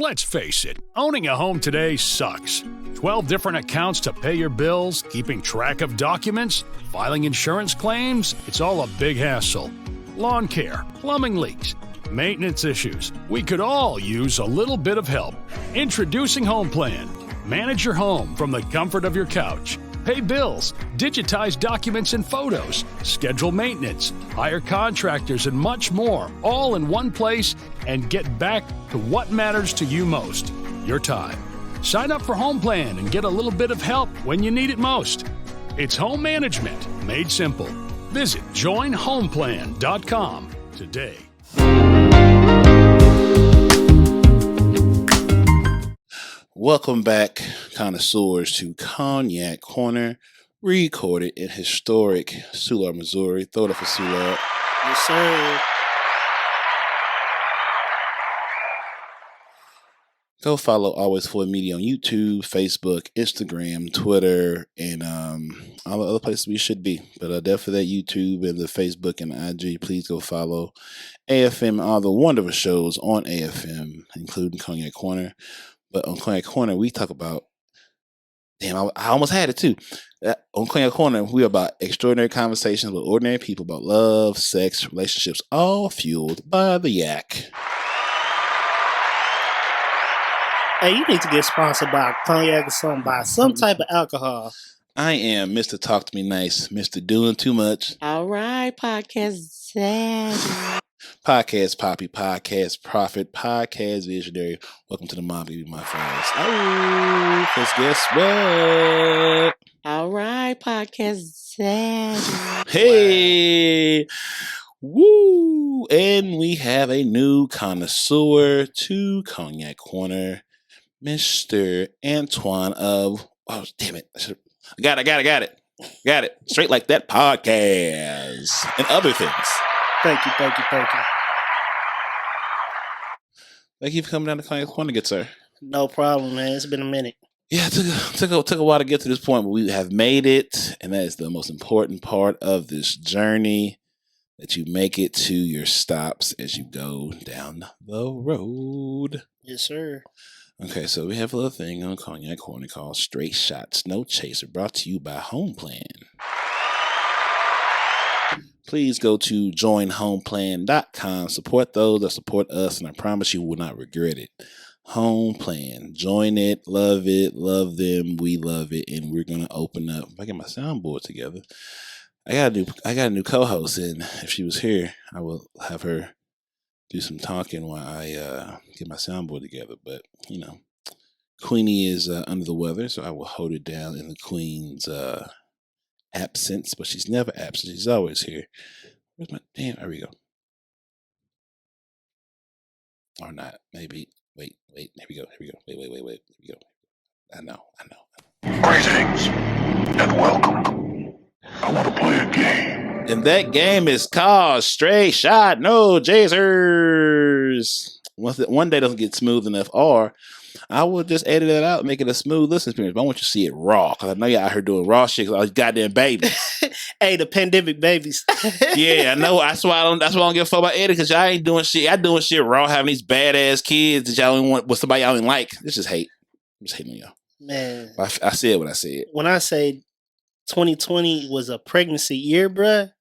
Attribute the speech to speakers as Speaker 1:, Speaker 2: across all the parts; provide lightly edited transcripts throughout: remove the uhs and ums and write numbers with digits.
Speaker 1: Let's face it, owning a home today sucks. 12 different accounts to pay your bills, keeping track of documents, filing insurance claims, it's all a big hassle. Lawn care, plumbing leaks, maintenance issues. We could all use a little bit of help. Introducing HomePlan. Manage your home from the comfort of your couch. Pay bills, digitize documents and photos, schedule maintenance, hire contractors, and much more, all in one place, and get back to what matters to you most, your time. Sign up for HomePlan and get a little bit of help when you need it most. It's home management made simple. Visit joinhomeplan.com today.
Speaker 2: Welcome back, connoisseurs, to Cognac Corner, recorded in historic Soulard, Missouri. Throw it up for Soulard.
Speaker 3: Yes, sir.
Speaker 2: Go follow Always Forward Media on YouTube, Facebook, Instagram, Twitter, and all the other places we should be. But definitely that YouTube and the Facebook and the IG. Please go follow AFM and all the wonderful shows on AFM, including Cognac Corner. But on Cognac Corner, we talk about, I almost had it too. On Cognac Corner, we're about extraordinary conversations with ordinary people about love, sex, relationships, all fueled by the yak.
Speaker 3: Hey, you need to get sponsored by cognac or something, by some type of alcohol.
Speaker 2: I am Mr. Talk to Me Nice, Mr. Doing Too Much.
Speaker 4: All right, podcast Zaddy.
Speaker 2: Podcast Poppy, Podcast Prophet, Podcast Visionary. Welcome to the Mafia, my friends. Oh, because guess what?
Speaker 4: All right, podcast Zaddy.
Speaker 2: Hey, woo! And we have a new connoisseur to Cognac Corner, Mr. Antwan of, oh, damn it. I got it. Got it. Straight Like That podcast and other things.
Speaker 3: Thank you.
Speaker 2: Thank you for coming down to Cognac Corner, good sir.
Speaker 3: No problem, man. It's been a minute.
Speaker 2: Yeah, it took a while to get to this point, but we have made it, and that is the most important part of this journey, that you make it to your stops as you go down the road.
Speaker 3: Yes, sir.
Speaker 2: Okay, so we have a little thing on Cognac Corner called Straight Shots, No Chaser, brought to you by HomePlan. Please go to joinhomeplan.com. Support those that support us, and I promise you will not regret it. HomePlan. Join it, love them, we love it, and we're gonna open up. If I get my soundboard together, I got a new co-host, and if she was here, I will have her do some talking while I get my soundboard together. But Queenie is under the weather, so I will hold it down in the Queen's absence, but she's never absent. She's always here. Where's my damn? There we go. Or not? Maybe. Wait. Here we go. Wait. Here we go. I know.
Speaker 5: Greetings and welcome. I want to play a game.
Speaker 2: And that game is called Straight Shot, No Chasers. One day doesn't get smooth enough, or I will just edit it out and make it a smooth listening experience. But I want you to see it raw, because I know y'all out here doing raw shit because all these goddamn babies.
Speaker 3: Hey, the pandemic babies.
Speaker 2: Yeah, I know. That's why I don't give a fuck about editing, because y'all ain't doing shit. Y'all doing shit raw, having these badass kids that y'all don't want with somebody y'all ain't like. It's just hate. I'm just hating on y'all.
Speaker 3: Man.
Speaker 2: I said what I said.
Speaker 3: When I say 2020 was a pregnancy year, bruh,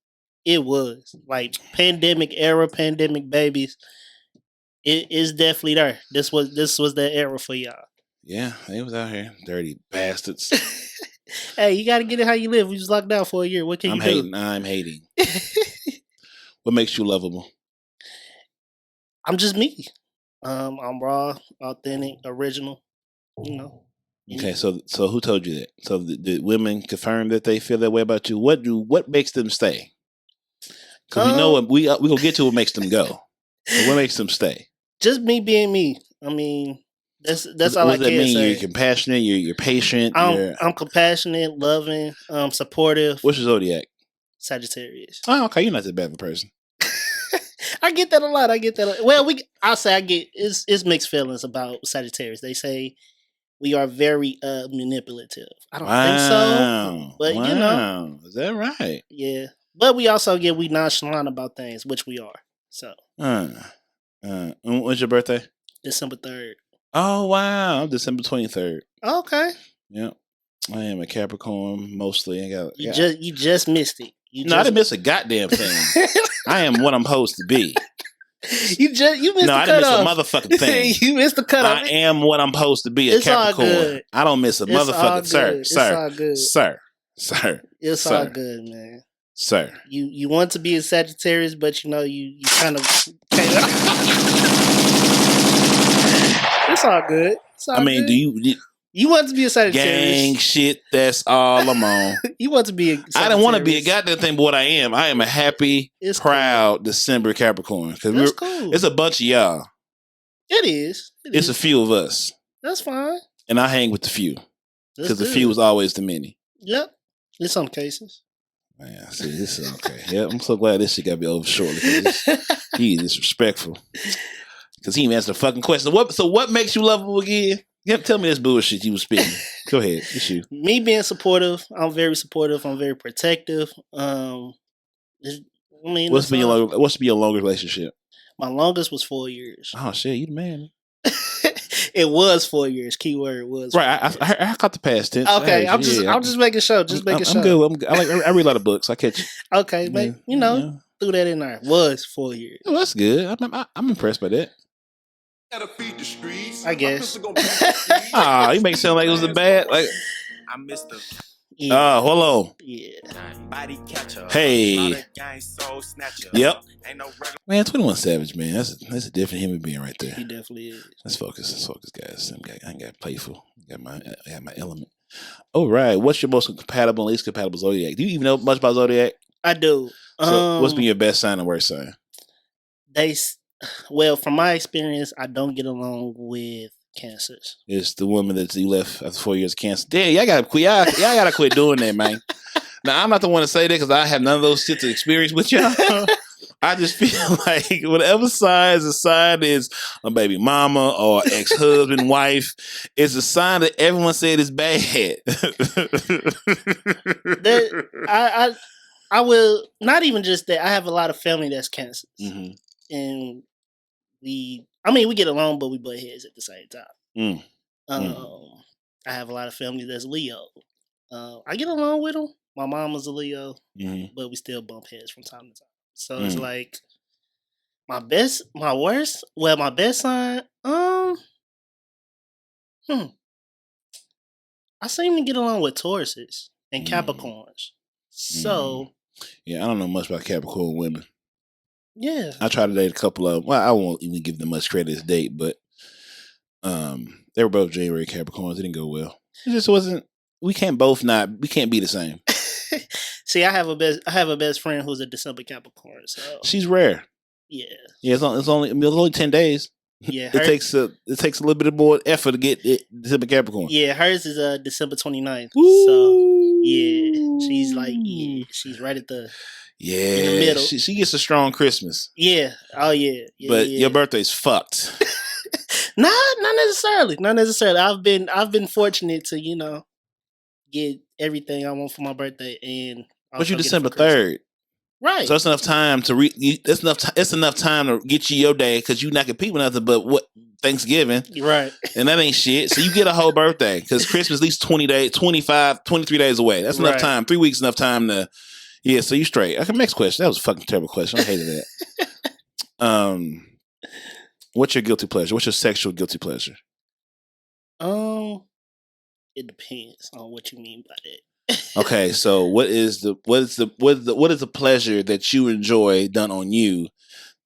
Speaker 3: it was. Like, pandemic era, pandemic babies. It is definitely there. This was the era for y'all.
Speaker 2: Yeah, they was out here, dirty bastards.
Speaker 3: Hey, you got to get it how you live. We was locked down for a year. What can you do?
Speaker 2: I'm hating. What makes you lovable?
Speaker 3: I'm just me. I'm raw, authentic, original.
Speaker 2: Okay, so who told you that? So did women confirm that they feel that way about you? What makes them stay? Because we know we gonna get to what makes them go. But what makes them stay?
Speaker 3: Just me being me. I mean, that's all I can say. What does that mean?
Speaker 2: You're compassionate. You're patient.
Speaker 3: I'm compassionate, loving, supportive.
Speaker 2: What's your zodiac?
Speaker 3: Sagittarius.
Speaker 2: Oh, okay. You're not that bad of a person.
Speaker 3: I get that a lot. Well, I'll say I get it's mixed feelings about Sagittarius. They say we are very manipulative. I don't think so, but
Speaker 2: is that right?
Speaker 3: Yeah, but we also we nonchalant about things, which we are. So,
Speaker 2: when's your birthday?
Speaker 3: December 3rd.
Speaker 2: Oh wow, I'm December 23rd.
Speaker 3: Okay.
Speaker 2: Yep. I am a Capricorn mostly.
Speaker 3: You just missed it.
Speaker 2: I didn't miss a goddamn thing. I am what I'm supposed to be.
Speaker 3: You missed the cutoff.
Speaker 2: I didn't miss a motherfucking thing.
Speaker 3: You missed the cutoff.
Speaker 2: I am what I'm supposed to be, a
Speaker 3: It's
Speaker 2: Capricorn.
Speaker 3: all good.
Speaker 2: I don't miss a motherfucking sir.
Speaker 3: It's all good.
Speaker 2: Sir.
Speaker 3: It's all good, man.
Speaker 2: Sir.
Speaker 3: You want to be a Sagittarius, but you kind of it's all good. It's all good.
Speaker 2: Do
Speaker 3: you want to be a Sagittarius?
Speaker 2: Gang shit, that's all I'm on.
Speaker 3: You want to be a Sagittarius.
Speaker 2: I don't want to be a goddamn thing, but what I am a happy, proud December Capricorn. Because
Speaker 3: cool.
Speaker 2: It's a bunch of y'all.
Speaker 3: It is.
Speaker 2: It's a few of us.
Speaker 3: That's fine.
Speaker 2: And I hang with the few. Because the few is always the many.
Speaker 3: Yep. In some cases.
Speaker 2: Man, see, this is okay. Yep, I'm so glad this shit got to be over shortly. He's disrespectful. Because he even answered the fucking question. What makes you love him again? Yep, tell me this bullshit you was spitting. Go ahead. It's you.
Speaker 3: Me being supportive. I'm very supportive. I'm very protective.
Speaker 2: What's been your longest relationship?
Speaker 3: My longest was 4 years.
Speaker 2: Oh shit, you the man.
Speaker 3: It was 4 years. Keyword was.
Speaker 2: Right. I caught the past tense.
Speaker 3: Okay, I'm just making sure.
Speaker 2: I'm good. I read a lot of books. I catch you.
Speaker 3: Okay, but threw that in there. Was 4 years.
Speaker 2: Oh, that's good. I'm impressed by that.
Speaker 5: Gotta feed the streets.
Speaker 3: I guess.
Speaker 2: You make it sound like it was a bad. Like
Speaker 6: I missed the.
Speaker 3: Yeah.
Speaker 2: Hold on.
Speaker 3: Yeah.
Speaker 6: Body catcher.
Speaker 2: Hey.
Speaker 6: Soul snatcher.
Speaker 2: Yep.
Speaker 6: Ain't no regular.
Speaker 2: Man, 21 Savage, man. That's a different human being right there.
Speaker 3: He definitely is.
Speaker 2: Let's focus, guys. I ain't got playful. I got my element. All right. What's your most compatible and least compatible zodiac? Do you even know much about zodiac?
Speaker 3: I do.
Speaker 2: So what's been your best sign and worst sign?
Speaker 3: From my experience, I don't get along with Cancers.
Speaker 2: It's the woman that you left after 4 years of cancer. Damn, y'all gotta quit. Y'all gotta quit doing that, man. Now, I'm not the one to say that because I have none of those shit to experience with y'all. I just feel like whatever sign is a baby mama or ex-husband, wife, it's a sign that everyone said is bad.
Speaker 3: I will not even just that. I have a lot of family that's Cancers, and we get along, but we butt heads at the same time. I have a lot of family that's Leo. I get along with them. My mama's a Leo, but we still bump heads from time to time. So it's like my best sign. I seem to get along with Tauruses and Capricorns. So
Speaker 2: yeah, I don't know much about Capricorn women.
Speaker 3: Yeah,
Speaker 2: I tried to date a couple of them. Well, I won't even give them much credit as date, but they were both January Capricorns. It didn't go well. It just wasn't. We can't be the same.
Speaker 3: See, I have a best friend who's a December Capricorn. So
Speaker 2: she's rare.
Speaker 3: Yeah.
Speaker 2: It's only 10 days.
Speaker 3: Yeah,
Speaker 2: it takes a little bit more effort to get it December Capricorn.
Speaker 3: Yeah, hers is December 29th.
Speaker 2: Ooh.
Speaker 3: So yeah, she's right at the in the middle.
Speaker 2: She gets a strong Christmas.
Speaker 3: Yeah. Oh yeah.
Speaker 2: But your birthday's fucked.
Speaker 3: Not necessarily. Not necessarily. I've been fortunate to get everything I want for my birthday, and
Speaker 2: but you December 3rd.
Speaker 3: Right.
Speaker 2: So that's enough time to it's enough time to get you your day because you're not competing with nothing but what Thanksgiving.
Speaker 3: Right.
Speaker 2: And that ain't shit. So you get a whole birthday because Christmas at least 20 days, 25, 23 days away. That's enough time. 3 weeks enough time to so you straight. Okay, next question. That was a fucking terrible question. I hated that. What's your guilty pleasure? What's your sexual guilty pleasure?
Speaker 3: It depends on what you mean by that.
Speaker 2: Okay, so what is the pleasure that you enjoy done on you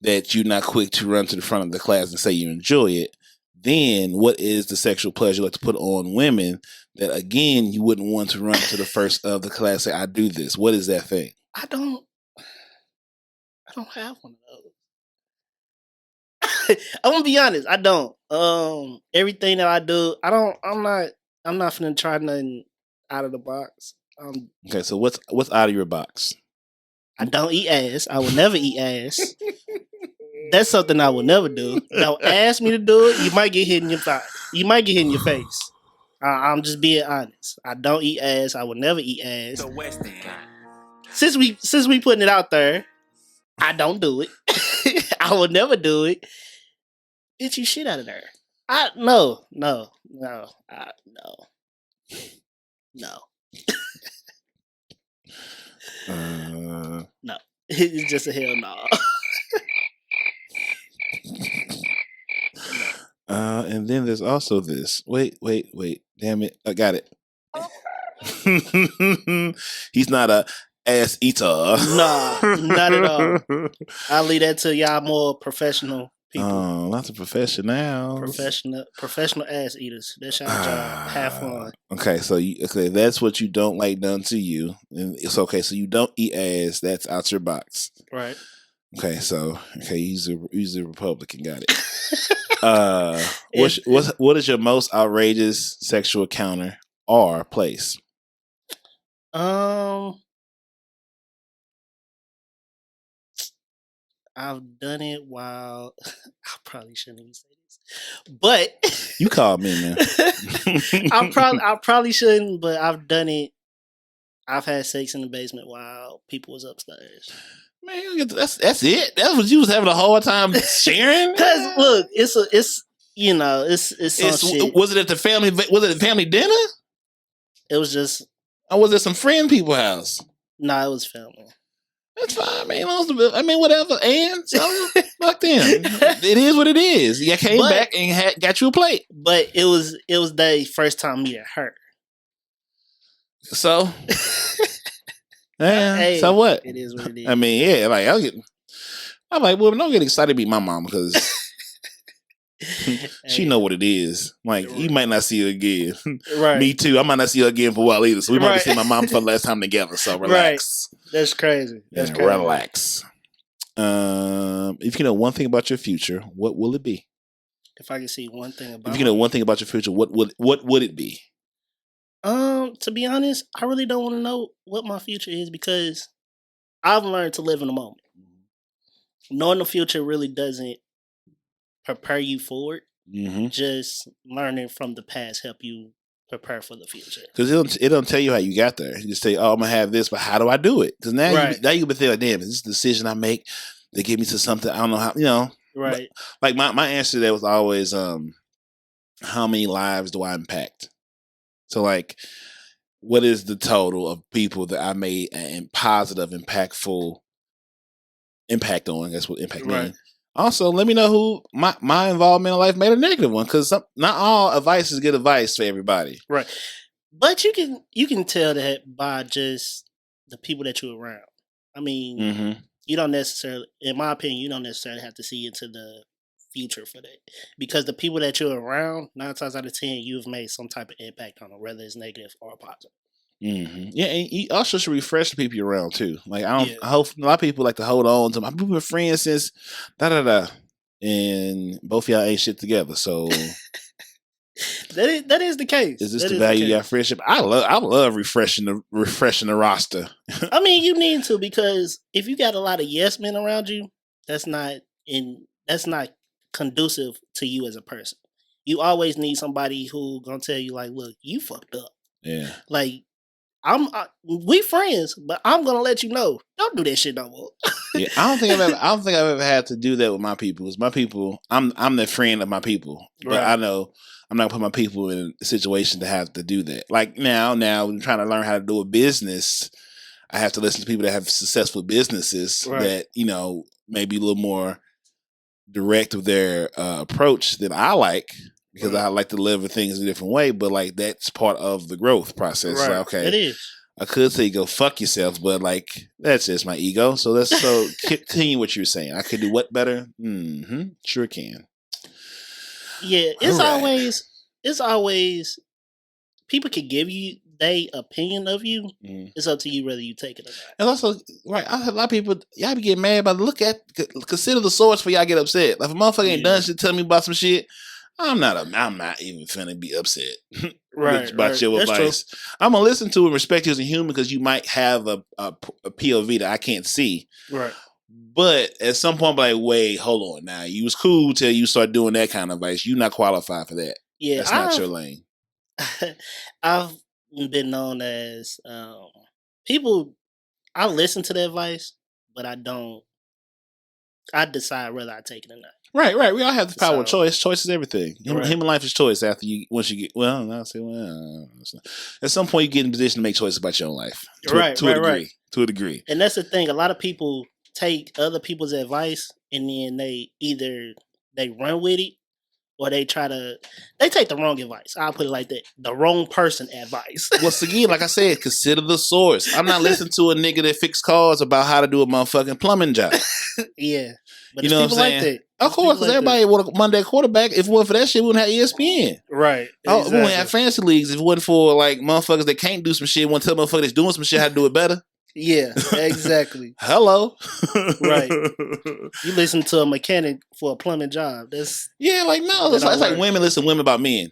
Speaker 2: that you're not quick to run to the front of the class and say you enjoy it? Then what is the sexual pleasure you like to put on women that again you wouldn't want to run to the first of the class and say I do this? What is that thing?
Speaker 3: I don't have one of those. I'm gonna be honest, I don't. Everything that I do, I'm not finna try nothing out of the box.
Speaker 2: Okay, so what's out of your box?
Speaker 3: I don't eat ass. I will never eat ass. That's something I will never do. Don't ask me to do it. You might get hit in your thigh. You might get hit in your face. I'm just being honest. I don't eat ass. I will never eat ass.
Speaker 6: The West End.
Speaker 3: Since we putting it out there, I don't do it. I will never do it. Get you shit out of there. No. No. It's just a hell no.
Speaker 2: And then there's also this. Wait. Damn it. I got it. He's not a ass eater.
Speaker 3: Nah, not at all. I'll leave that to y'all more professional people.
Speaker 2: Oh, not the professionals.
Speaker 3: Professional ass eaters. That's y'all job. Have fun.
Speaker 2: Okay, so that's what you don't like done to you. And it's okay. So you don't eat ass. That's out your box.
Speaker 3: Right.
Speaker 2: Okay, he's a Republican. Got it. What is your most outrageous sexual encounter or place?
Speaker 3: I've done it while I probably shouldn't even say this, but
Speaker 2: you called me, man.
Speaker 3: I probably shouldn't, but I've done it. I've had sex in the basement while people was upstairs.
Speaker 2: Man, that's it. That's what you was having a hard time sharing.
Speaker 3: Because look, it's some shit.
Speaker 2: Was it at the family? Was it a family dinner?
Speaker 3: It was just.
Speaker 2: Or was it some friend people house?
Speaker 3: Nah, it was family.
Speaker 2: That's fine, man. I mean, whatever. And so, fuck them. It is what it is. You came back and got you a plate.
Speaker 3: But it was the first time meeting her.
Speaker 2: So, yeah.
Speaker 3: Hey,
Speaker 2: so what?
Speaker 3: It is what it is.
Speaker 2: I mean, yeah. Like I'm like, well, don't get excited to meet my mom because she know what it is. Like, you might not see her again.
Speaker 3: Right.
Speaker 2: Me too. I might not see her again for a while either. So we might be seeing my mom for the last time together. So relax.
Speaker 3: Right. That's crazy. Crazy.
Speaker 2: Relax. If you know one thing about your future, what will it be?
Speaker 3: If I could see one thing about
Speaker 2: if you know one thing about your future, what would it be?
Speaker 3: To be honest, I really don't want to know what my future is because I've learned to live in the moment. Knowing the future really doesn't prepare you for it.
Speaker 2: Mm-hmm.
Speaker 3: Just learning from the past help you prepare for the future.
Speaker 2: Because it don't tell you how you got there. You just say, "Oh, I'm gonna have this," but how do I do it? Because now you be thinking, like, "Damn, is this a decision I make that get me to something I don't know how?" You know,
Speaker 3: right?
Speaker 2: But, like my answer to that was always, "How many lives do I impact?" So, like, what is the total of people that I made a positive, impactful impact on? That's what impact means. Also, let me know who my involvement in life made a negative one, because not all advice is good advice for everybody.
Speaker 3: Right. But you can tell that by just the people that you're around. I mean, you don't necessarily, in my opinion, you don't necessarily have to see into the future for that. Because the people that you're around, 9 times out of 10, you've made some type of impact on them, whether it's negative or positive.
Speaker 2: Mm-hmm. Yeah, and you also should refresh the people you're around too. Like I hope a lot of people like to hold on to my people friends since and both of y'all ain't shit together. So
Speaker 3: that is the case.
Speaker 2: Is this the value of your friendship? I love refreshing the roster.
Speaker 3: I mean, you need to, because if you got a lot of yes men around you, that's not conducive to you as a person. You always need somebody who gonna tell you like, look, you fucked up. Yeah. Like we friends, but I'm gonna let you know. Don't do that shit no more.
Speaker 2: Yeah, I don't think I've ever had to do that with my people. It's my people. I'm the friend of my people, but I know I'm not putting my people in a situation to have to do that. Like now, I'm trying to learn how to do a business. I have to listen to people that have successful businesses that may be a little more direct with their approach than I like. Because I like to live with things a different way, but like that's part of the growth process.
Speaker 3: Right.
Speaker 2: Like, okay,
Speaker 3: it is.
Speaker 2: I could say go fuck yourself, but like that's just my ego. So continue what you're saying. I could do what better? Sure can.
Speaker 3: Yeah, it's always people can give you their opinion of you. It's up to you whether you take it or not.
Speaker 2: And also, right, I have a lot of people, y'all be getting mad about consider the source for y'all get upset. Like if a motherfucker ain't done shit, tell me about some shit. I'm not even finna be upset about your advice. True. I'm gonna listen to and respect you as a human because you might have a POV that I can't see. Right. But at some point, I'm like, wait, hold on. Now you was cool till you start doing that kind of advice. You're not qualified for that. Yeah, that's not your lane.
Speaker 3: I've been known as people. I listen to the advice, but I don't. I decide whether I take it or not.
Speaker 2: Right. We all have the power of
Speaker 3: So-
Speaker 2: choice. Choice is everything.
Speaker 3: Right.
Speaker 2: Human life is choice. Once you get at some point you get in a position to make choices about your own life. To a degree. To a degree.
Speaker 3: And that's the thing. A lot of people take other people's advice and then they either they run with it or they take the wrong advice. I'll put it like that. The wrong person advice.
Speaker 2: Once again, like I said, consider the source. I'm not listening to a nigga that fix cars about how to do a motherfucking plumbing job.
Speaker 3: Yeah. But
Speaker 2: You
Speaker 3: it's
Speaker 2: know what I'm
Speaker 3: people like
Speaker 2: saying?
Speaker 3: that.
Speaker 2: Of course, because everybody want a Monday quarterback. If it wasn't for that shit, we wouldn't have ESPN.
Speaker 3: Right.
Speaker 2: Oh, we wouldn't have fantasy leagues if it wasn't for like motherfuckers that can't do some shit. Want to tell motherfuckers that's doing some shit how to do it better.
Speaker 3: Yeah, exactly.
Speaker 2: Hello.
Speaker 3: Right. You listen to a mechanic for a plumbing job. That's
Speaker 2: like no. It's like women listen to women about men.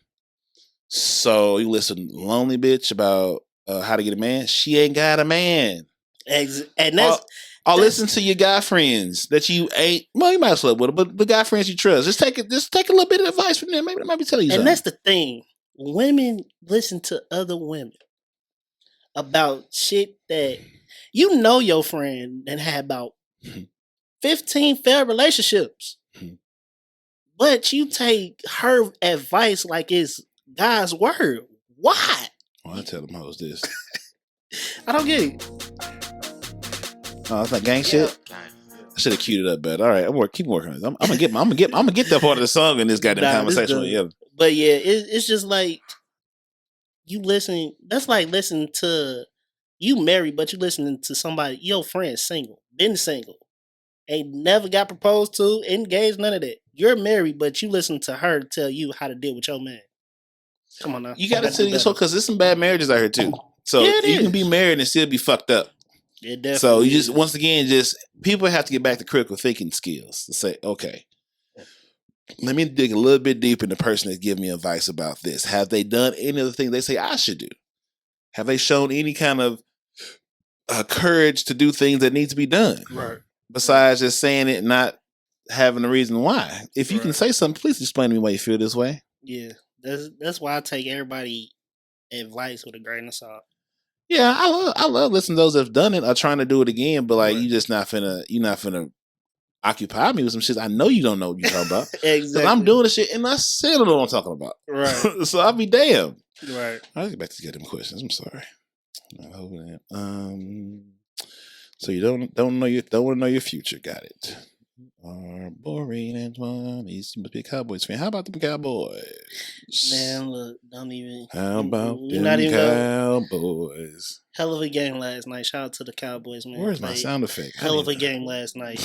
Speaker 2: So you listen lonely bitch about how to get a man. She ain't got a man.
Speaker 3: And that's
Speaker 2: listen to your guy friends that you ain't. Well, you might sleep with them, but the guy friends you trust. Just take a little bit of advice from them. Maybe they might be telling you something.
Speaker 3: And that's the thing. Women listen to other women about shit that you know your friend and had about 15 failed relationships. But you take her advice like it's God's word. Why?
Speaker 2: Well, I tell them hoes this.
Speaker 3: I don't get it.
Speaker 2: Oh, it's like gang shit. I should have queued it up better. All right, keep working on this. I'm gonna get that part of the song in this goddamn conversation. Yeah.
Speaker 3: But yeah, it's just like you listening. That's like listening to you married, but you listening to somebody your friend single, been single, ain't never got proposed to, engaged, none of that. You're married, but you listen to her tell you how to deal with your man. Come on now,
Speaker 2: you gotta tell yourself because there's some bad marriages out here too. So you can be married and still be fucked up. So you just once again, people have to get back to critical thinking skills to say, okay, let me dig a little bit deeper in the person that's giving me advice about this. Have they done any of the things they say I should do? Have they shown any kind of courage to do things that need to be done?
Speaker 3: Right.
Speaker 2: Besides just saying it and not having a reason why. If you can say something, please explain to me why you feel this way.
Speaker 3: Yeah, that's why I take everybody advice with a grain of salt.
Speaker 2: Yeah, I love listening to those that have done it or trying to do it again, but like you're not finna occupy me with some shit I know you don't know what you're talking about.
Speaker 3: Exactly.
Speaker 2: I'm doing the shit and I still don't know what I'm talking about.
Speaker 3: Right.
Speaker 2: So I'll be damned.
Speaker 3: Right.
Speaker 2: I'll get back to get them questions. I'm sorry. So you don't want to know your future. Got it. Boring Antwan. You must be a Cowboys fan. How about the Cowboys?
Speaker 3: Man, look, don't even.
Speaker 2: How about
Speaker 3: you're
Speaker 2: them
Speaker 3: not even
Speaker 2: Cowboys?
Speaker 3: Hell of a game last night. Shout out to the Cowboys, man.
Speaker 2: Where's my sound effect?
Speaker 3: Hell of a game last night.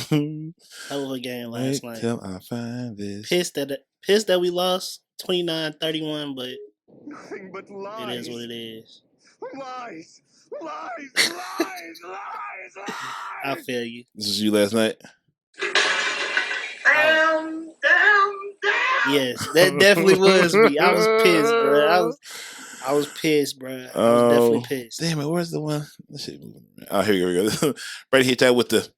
Speaker 3: Hell of a game last night.
Speaker 2: Till I find this.
Speaker 3: Pissed that we lost 29-31, but
Speaker 5: Nothing but lies.
Speaker 3: it is what it is.
Speaker 5: Lies. Lies.
Speaker 3: I feel you.
Speaker 2: This was you last night?
Speaker 5: Damn.
Speaker 3: Yes, that definitely was me. I was pissed, bro. I was pissed, bro. I was definitely pissed.
Speaker 2: Damn it, where's the one? Let's see. Oh, here we go. Brady hit that with the.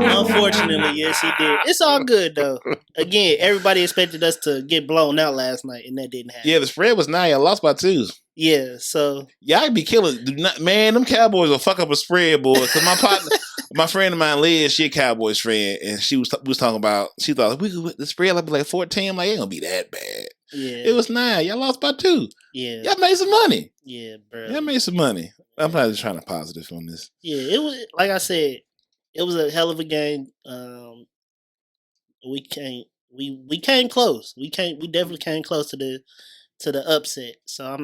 Speaker 3: Unfortunately, yes, he did. It's all good though. Again, everybody expected us to get blown out last night, and that didn't happen.
Speaker 2: Yeah, the spread was 9. I lost by 2.
Speaker 3: Yeah, so
Speaker 2: y'all be killing. Man, them Cowboys will fuck up a spread, boy. Because my partner, my friend of mine, Liz, she a Cowboys fan, and she was talking about. She thought the spread would be like 14. I'm like, it ain't gonna be that bad.
Speaker 3: Yeah,
Speaker 2: it was 9. Y'all lost by 2.
Speaker 3: Yeah,
Speaker 2: y'all made some money.
Speaker 3: Yeah, bro.
Speaker 2: Y'all made some money. I'm probably trying to positive on this.
Speaker 3: Yeah, it was like I said. It was a hell of a game. We came close. We definitely came close to the upset. So I'm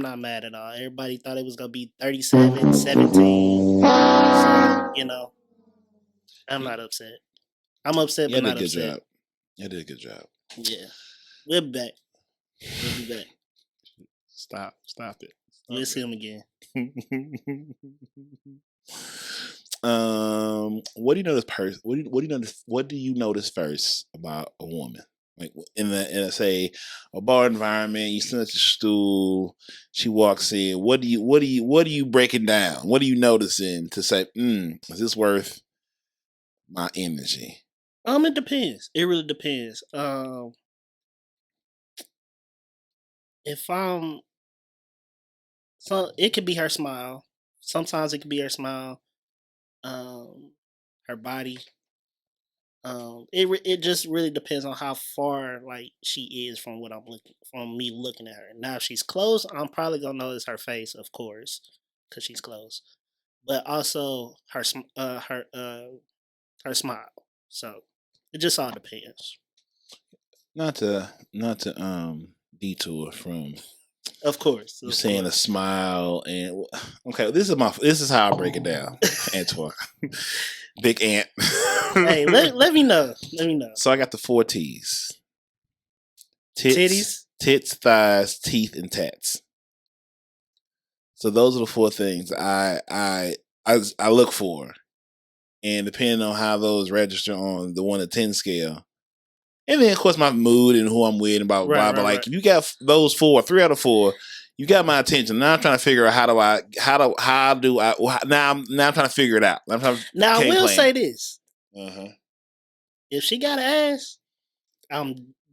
Speaker 3: not mad at all. Everybody thought it was gonna be 37-17. So, I'm not upset. I'm upset, but not upset.
Speaker 2: You did a good job.
Speaker 3: Yeah, we'll be back. We'll be back.
Speaker 2: Stop it.
Speaker 3: We'll see him again.
Speaker 2: What do you notice first? What do you notice first about a woman? Like in say a bar environment, you sit at your stool, she walks in. What do you breaking down? What are you noticing to say, is this worth my energy?
Speaker 3: It depends. It really depends. So it could be her smile. Sometimes it could be her smile. her body. It just really depends on how far like she is from me looking at her. Now, if she's close, I'm probably gonna notice her face, of course, because she's close. But also her smile. So it just all depends.
Speaker 2: Not to detour from
Speaker 3: Of course.
Speaker 2: you saying a smile and okay. This is how I break it down, Antwan. Big Ant.
Speaker 3: Hey, let me know. Let me know.
Speaker 2: So I got the 4 T's:
Speaker 3: Titties,
Speaker 2: tits, thighs, teeth, and tats. So those are the 4 things I look for, and depending on how those register on the 1 to 10 scale, and then of course my mood and who I'm with and blah blah blah. But like if you got those 4, 3 out of 4, you got my attention. Now I'm trying to figure out how do I now I'm trying to figure it out.
Speaker 3: Now I will say this:
Speaker 2: uh-huh.
Speaker 3: if she got an ass,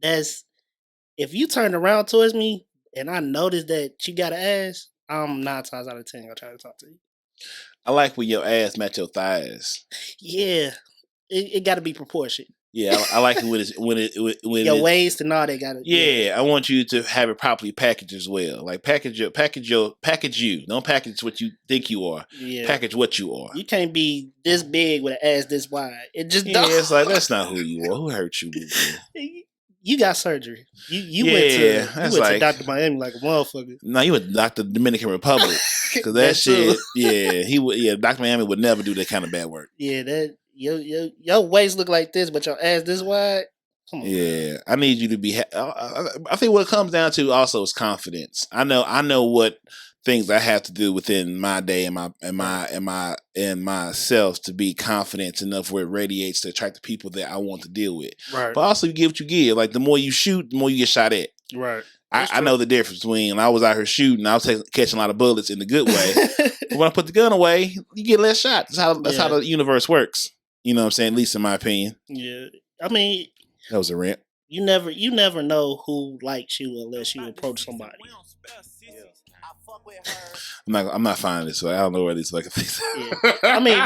Speaker 3: that's if you turn around towards me and I notice that she got an ass, I'm 9 times out of 10 gonna try to talk to you.
Speaker 2: I like when your ass match your thighs.
Speaker 3: Yeah, it got to be proportioned.
Speaker 2: Yeah, I like it when
Speaker 3: your waist and all that got to.
Speaker 2: Yeah, I want you to have it properly packaged as well. Like package you. Don't package what you think you are.
Speaker 3: Yeah.
Speaker 2: Package what you are.
Speaker 3: You can't be this big with an ass this wide. It just
Speaker 2: it's like that's not who you are. Who hurt you?
Speaker 3: You got surgery. You went to Dr. Miami like a motherfucker.
Speaker 2: No, you went to Dr. Dominican Republic because that shit. Yeah, Dr. Miami would never do that kind of bad work.
Speaker 3: Yeah, that. Your waist look like this, but your ass this wide. Come on.
Speaker 2: Yeah, I need you to be. I think what it comes down to also is confidence. I know what things I have to do within my day and myself to be confident enough where it radiates to attract the people that I want to deal with.
Speaker 3: Right.
Speaker 2: But also you give what you give. Like the more you shoot, the more you get shot at.
Speaker 3: Right.
Speaker 2: I know the difference between when I was out here shooting, I was catching a lot of bullets in the good way. But when I put the gun away, you get less shot. That's how the universe works. You know what I'm saying? At least in my opinion.
Speaker 3: Yeah. I mean,
Speaker 2: that was a rant.
Speaker 3: You never know who likes you unless you approach somebody.
Speaker 2: I'm not finding this, so I don't know where these fucking things.
Speaker 3: Yeah. I mean,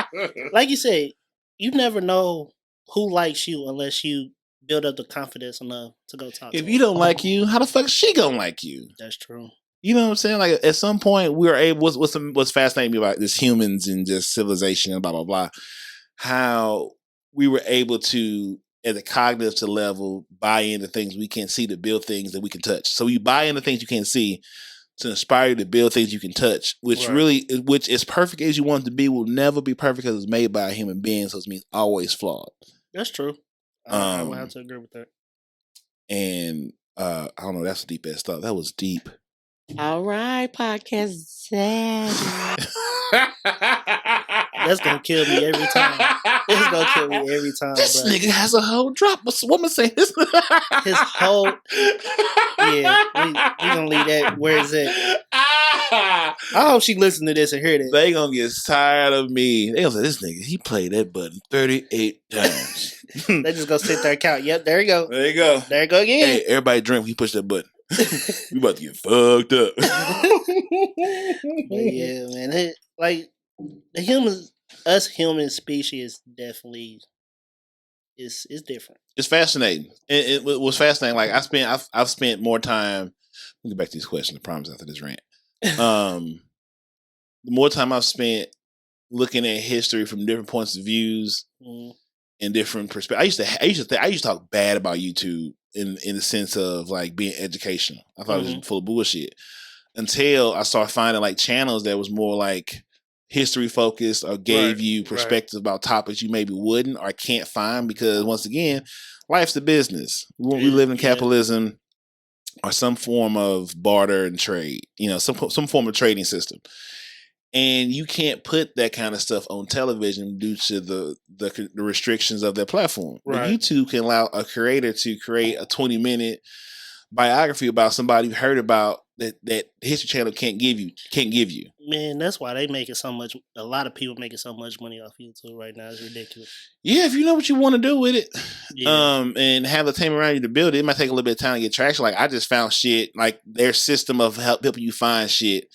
Speaker 3: like you said, you never know who likes you unless you build up the confidence enough to go talk to
Speaker 2: If
Speaker 3: her.
Speaker 2: you don't like you, how the fuck is she gonna like you?
Speaker 3: That's true.
Speaker 2: You know what I'm saying? Like at some point we were able. What's fascinating me about this humans and just civilization and blah blah blah. How we were able to, at the cognitive level, buy into things we can't see to build things that we can touch. So you buy into things you can't see to inspire you to build things you can touch, which which is perfect as you want it to be, will never be perfect because it's made by a human being, so it means always flawed.
Speaker 3: That's true. I would have to agree with that.
Speaker 2: And I don't know, that's deep ass stuff. That was deep.
Speaker 4: All right, podcast Zaddy.
Speaker 3: That's gonna kill me every time. It's gonna kill me every time.
Speaker 2: This nigga has a whole drop. What's the woman saying? His
Speaker 3: whole. Yeah, we gonna leave that. Where is it? I hope she listen to this and hear that.
Speaker 2: They gonna get tired of me. They gonna say, this nigga, he played that button 38 times.
Speaker 3: They just gonna sit there and count. Yep, there you go.
Speaker 2: There you go.
Speaker 3: There you go again.
Speaker 2: Hey, everybody drink when you push that button. We about to get fucked up.
Speaker 3: But yeah, man. Like the us human species definitely is different.
Speaker 2: It's fascinating. It was fascinating. Like I've spent more time. Let me get back to these questions. I promise after this rant. The more time I've spent looking at history from different points of views and different perspectives. I used to talk bad about YouTube in the sense of like being educational. I thought it was full of bullshit until I started finding like channels that was more like history focused or gave you perspectives about topics you maybe wouldn't or can't find, because once again, life's a business. We live in capitalism or some form of barter and trade, some form of trading system. And you can't put that kind of stuff on television due to the restrictions of their platform. Right. But YouTube can allow a creator to create a 20-minute biography about somebody you heard about that History Channel can't give you.
Speaker 3: Man, that's why they make it so much. A lot of people making so much money off YouTube right now. It's ridiculous.
Speaker 2: Yeah, if you know what you want to do with it, and have the team around you to build it, it might take a little bit of time to get traction. Like I just found shit, like their system of helping you find shit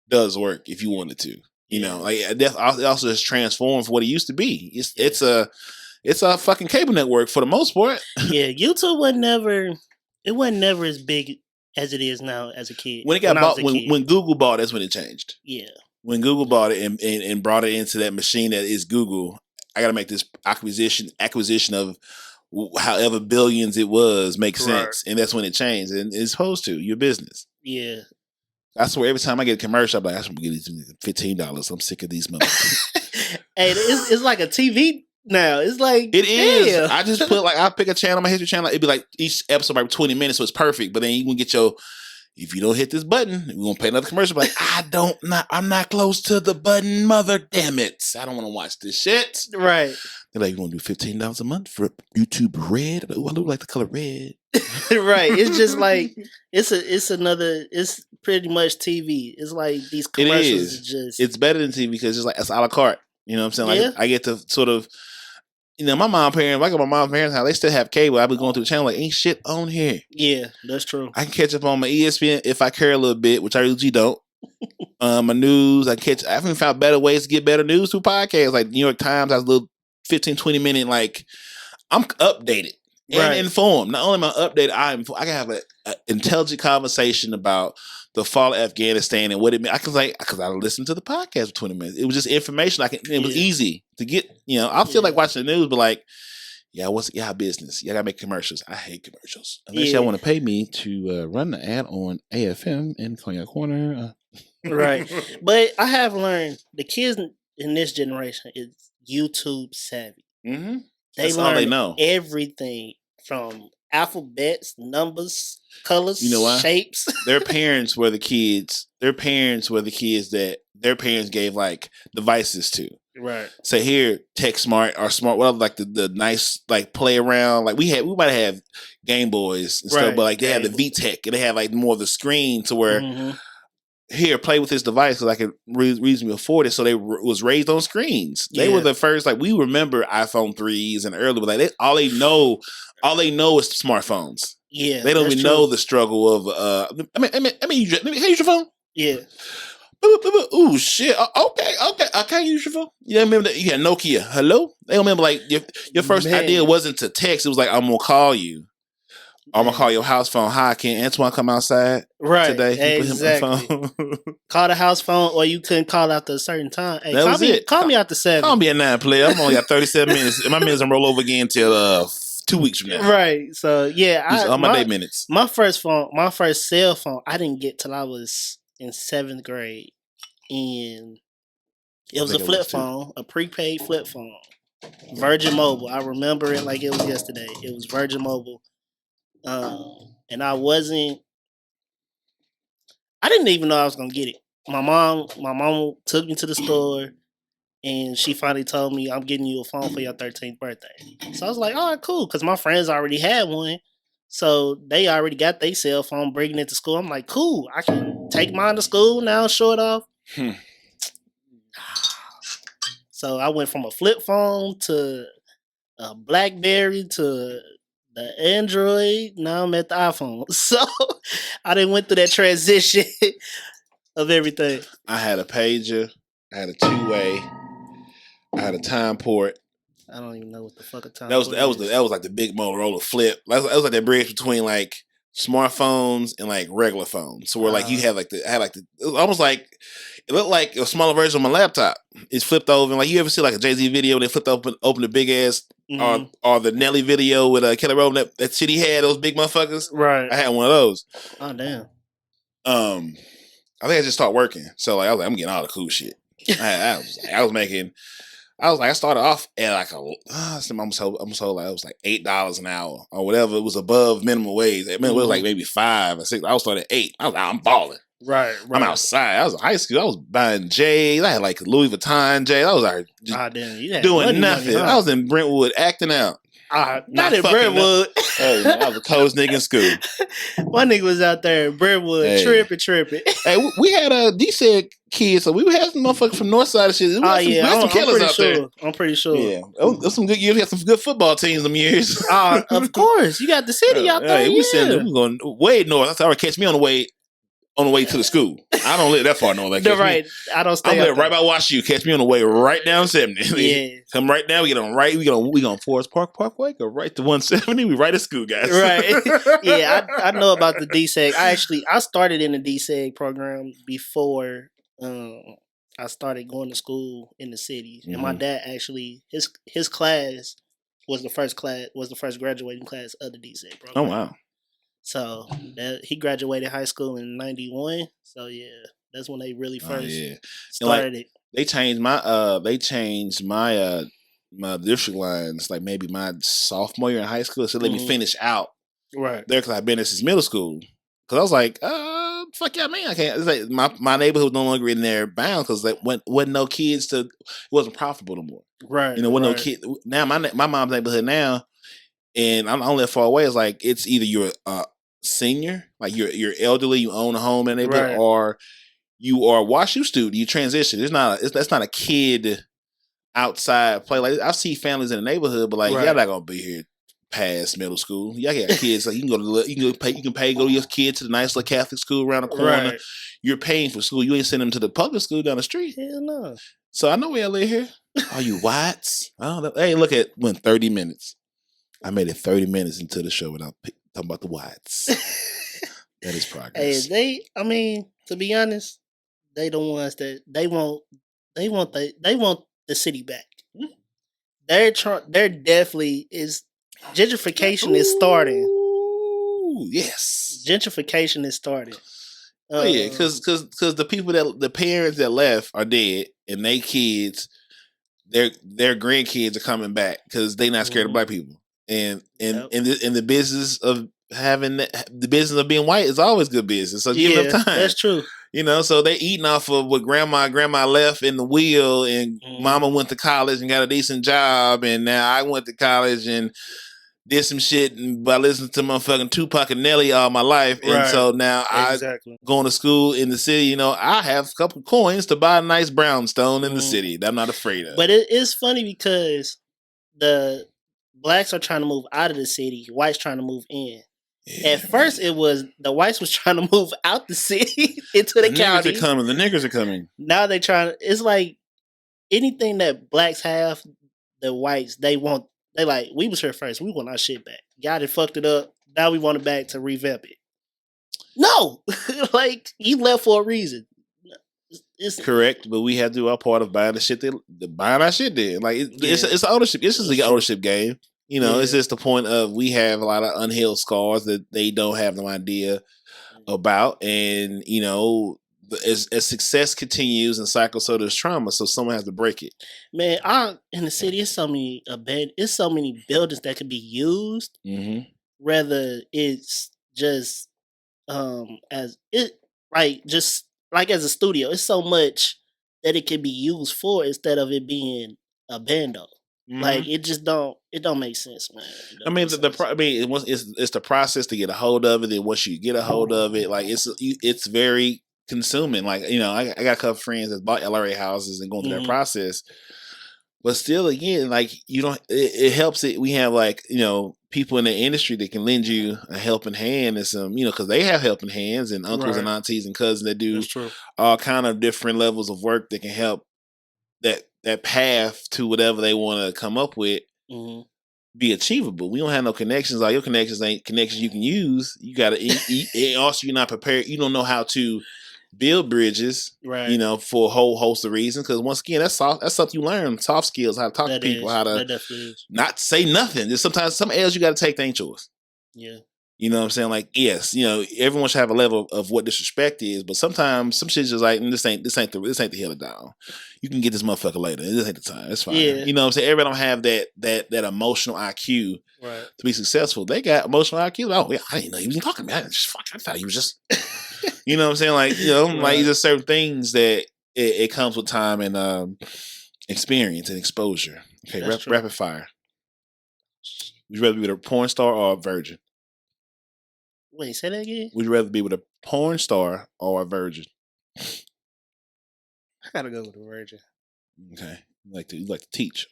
Speaker 2: does work if you wanted to. You know, like it also has transformed from what it used to be. It's a fucking cable network for the most part.
Speaker 3: Yeah, YouTube wasn't never as big as it is now as a kid.
Speaker 2: When it got bought, when Google bought, that's when it changed.
Speaker 3: Yeah.
Speaker 2: When Google bought it and brought it into that machine that is Google, I got to make this acquisition of however billions it was make sense, and that's when it changed. And it's supposed to your business.
Speaker 3: Yeah.
Speaker 2: I swear, every time I get a commercial, I'm like, I'm gonna get these $15. I'm sick of these motherfuckers.
Speaker 3: Hey, it's like a TV now. It's like
Speaker 2: it is. I just put I pick a channel, my history channel. It'd be like each episode about 20 minutes, so it's perfect. But then you can get if you don't hit this button, we're gonna pay another commercial. Like I'm not close to the button, mother damn it! I don't want to watch this shit.
Speaker 3: Right.
Speaker 2: They're like, you want to do $15 a month for YouTube Red? I look like the color red.
Speaker 3: Right. It's just like it's pretty much TV. It's like these commercials.
Speaker 2: It's better than TV because it's a la carte. You know what I'm saying? Like I get to sort of, my mom's parents' house, they still have cable. I be going through the channel like, ain't shit on here.
Speaker 3: Yeah, that's true.
Speaker 2: I can catch up on my ESPN if I care a little bit, which I usually don't. My news, I haven't found better ways to get better news through podcasts. Like New York Times has a little 15, 20 minute, I'm updated and informed. Not only am I updated, I can have an intelligent conversation about the fall of Afghanistan and what it meant. Because I listened to the podcast for 20 minutes. It was just information. It was easy to get. I feel like watching the news, but what's y'all business? Y'all gotta make commercials. I hate commercials. Unless y'all want to pay me to run the ad on AFM in Cognac Corner.
Speaker 3: Right. But I have learned the kids in this generation is YouTube savvy.
Speaker 2: Mm-hmm.
Speaker 3: That's all they know. Everything from alphabets, numbers, colors, shapes.
Speaker 2: Their parents were the kids. Their parents were the kids that their parents gave devices to.
Speaker 3: Right.
Speaker 2: So here, Tech Smart or Smart, whatever, the nice we might have Game Boys and stuff, but they had the VTech and they had more of the screen to where here, play with this device because I could reasonably afford it. So they was raised on screens. They were the first. We remember iPhone 3s and early, but all they know is smartphones.
Speaker 3: Yeah,
Speaker 2: they don't even know the struggle of. Let me use your phone.
Speaker 3: Yeah.
Speaker 2: Ooh, shit. Okay. I can't use your phone. You remember that you had Nokia? Hello. They don't remember your first idea wasn't to text. It was I'm gonna call you. I'm gonna call your house phone. Hi, can Antwan come outside today?
Speaker 3: Exactly. Call the house phone, or you couldn't call after a certain time. Hey, call me after 7.
Speaker 2: I'll be a 9 player. I'm only got 37 minutes. And my minutes don't roll over again until 2 weeks from now.
Speaker 3: Right. So
Speaker 2: all my day minutes.
Speaker 3: My first cell phone, I didn't get till I was in 7th grade, and it was a flip phone, a prepaid flip phone, Virgin Mobile. I remember it like it was yesterday. It was Virgin Mobile. And I didn't even know I was gonna get it. My mom took me to the store and she finally told me, I'm getting you a phone for your 13th birthday. So I was like, all right, cool. Cause my friends already had one. So they already got their cell phone, bringing it to school. I'm like, cool. I can take mine to school now, show it off. So I went from a flip phone to a BlackBerry to the Android. Now I'm at the iPhone. So I done went through that transition of everything.
Speaker 2: I had a pager. I had a 2-way. I had a time port.
Speaker 3: I don't even know what the fuck a time
Speaker 2: port is. That was the big Motorola flip. That was like that bridge between smartphones and regular phones. So where you have it was almost it looked like a smaller version of my laptop. It's flipped over, and you ever see a Jay-Z video? They flipped open the big ass, or the Nelly video with Kelly Rowland that shit he had, those big motherfuckers.
Speaker 3: Right.
Speaker 2: I had one of those.
Speaker 3: Oh damn.
Speaker 2: I think I just started working, so I was I'm getting all the cool shit. I started off at I almost sold it was $8 an hour or whatever. It was above minimum wage. It was maybe 5 or 6. I was starting at 8. I was I'm balling.
Speaker 3: Right.
Speaker 2: I'm outside. I was in high school. I was buying J's. I had Louis Vuitton J's. I was out just doing nothing. I was in Brentwood acting out.
Speaker 3: Not in Brentwood.
Speaker 2: Hey, man, I was the coldest nigga in school.
Speaker 3: One nigga was out there in Brentwood tripping.
Speaker 2: Hey, we had D-Seg kids, so we had some motherfuckers from North Side of shit. We had some killers out there.
Speaker 3: I'm pretty sure.
Speaker 2: Yeah, there's some good years. We had some good football teams them years.
Speaker 3: Of course, you got the city out there.
Speaker 2: We going way north. That's how catch me on on the way to the school. I don't live that far north.
Speaker 3: No, right. I don't stay
Speaker 2: I'm
Speaker 3: up
Speaker 2: live right by Wash U. Catch me on the way right down 70.
Speaker 3: Yeah.
Speaker 2: Come right now. We get on right. We go on Forest Park Parkway. Go right to 170. We right at school, guys.
Speaker 3: Right. Yeah, I know about the DSEG. I started in the DSEG program before I started going to school in the city. And my dad actually his class was the first graduating class of the DSEG program.
Speaker 2: Oh wow.
Speaker 3: So he graduated high school in 91. So yeah, that's when they really first started it.
Speaker 2: They changed my my district lines like maybe my sophomore year in high school. So let me finish out
Speaker 3: right
Speaker 2: there because I've been there since middle school. Because I was like, fuck yeah, man, I can't. It's like my neighborhood was no longer in their bounds because there wasn't no kids it wasn't profitable no more.
Speaker 3: Right.
Speaker 2: You know, wasn't no kid. Now my mom's neighborhood now, and I'm only that far away. It's like it's either you're a senior, like you're elderly, you own a home in the neighborhood, or you are a WashU student. You transition. That's not a kid outside play. Like I see families in the neighborhood, but like y'all not gonna be here past middle school. Y'all got kids. Like you can pay go your kid to the nice little Catholic school around the corner.
Speaker 3: Right.
Speaker 2: You're paying for school. You ain't sending them to the public school down the street.
Speaker 3: Hell no.
Speaker 2: So I know where I live here. Are you whites? I don't know. Hey, look at went 30 minutes. I made it 30 minutes into the show without talking about the whites. That is progress.
Speaker 3: Hey, to be honest, they the ones that they want the city back. They're definitely is gentrification is starting.
Speaker 2: Ooh, yes.
Speaker 3: Gentrification is starting.
Speaker 2: Oh yeah, because the people the parents that left are dead, and they kids, their grandkids are coming back because they not scared of black people, and in the business of the business of being white is always good business. So give them time.
Speaker 3: That's true.
Speaker 2: You know, so they eating off of what grandma left in the wheel, and mama went to college and got a decent job, and now I went to college and did some shit by listening to motherfucking Tupac and Nelly all my life. And so now I going to school in the city, you know, I have a couple coins to buy a nice brownstone in the city that I'm not afraid of.
Speaker 3: But it is funny because the blacks are trying to move out of the city, whites trying to move in. Yeah. At first, it was the whites was trying to move out the city into the county.
Speaker 2: The niggers are coming.
Speaker 3: Now they trying. It's like anything that blacks have, the whites they want. They like we was here first. We want our shit back. Y'all done fucked it up. Now we want it back to revamp it. No, like you left for a reason. It's
Speaker 2: correct, but we have to do our part of buying the shit. Buying our shit. Then, like it's ownership. This is an ownership game. You know, it's just the point of we have a lot of unhealed scars that they don't have no idea about. And, you know, as success continues and cycles, so does trauma. So someone has to break it. Man,
Speaker 3: in the city, it's so many buildings that could be used. Mm-hmm. Whether it's just as a studio. It's so much that it can be used for instead of it being abandoned. Mm-hmm. Like it don't make sense, man.
Speaker 2: It's the process to get a hold of it. And once you get a hold of it, like it's very consuming. Like, you know, I got a couple friends that bought LRA houses and going through that process. But still, again, like you don't. It helps. We have like, you know, people in the industry that can lend you a helping hand and some, you know, because they have helping hands and uncles and aunties and cousins that do all kind of different levels of work that can help that path to whatever they want to come up with be achievable. We don't have no connections. All your connections ain't connections you can use. You got to eat. And also, you're not prepared. You don't know how to build bridges, you know, for a whole host of reasons. Because once again, that's something you learn. Soft skills, how to talk to people, how to not say nothing. There's sometimes some L's you got to take. They ain't yours. Yeah. You know what I'm saying? Like, yes, you know, everyone should have a level of what disrespect is, but sometimes some shit's just like, this ain't the hill of down. You can get this motherfucker later. This ain't the time. It's fine. Yeah. You know what I'm saying? Everybody don't have that emotional IQ to be successful. They got emotional IQ. Oh, yeah, I didn't know he was talking about it. I thought he was just, you know what I'm saying? Like, you know, like there's certain things that it comes with time and experience and exposure. Okay, rapid fire. Would you rather be with a porn star or a virgin?
Speaker 3: Wait, say that again?
Speaker 2: Would you rather be with a porn star or a virgin?
Speaker 3: I gotta go with a virgin.
Speaker 2: Okay. You like to teach.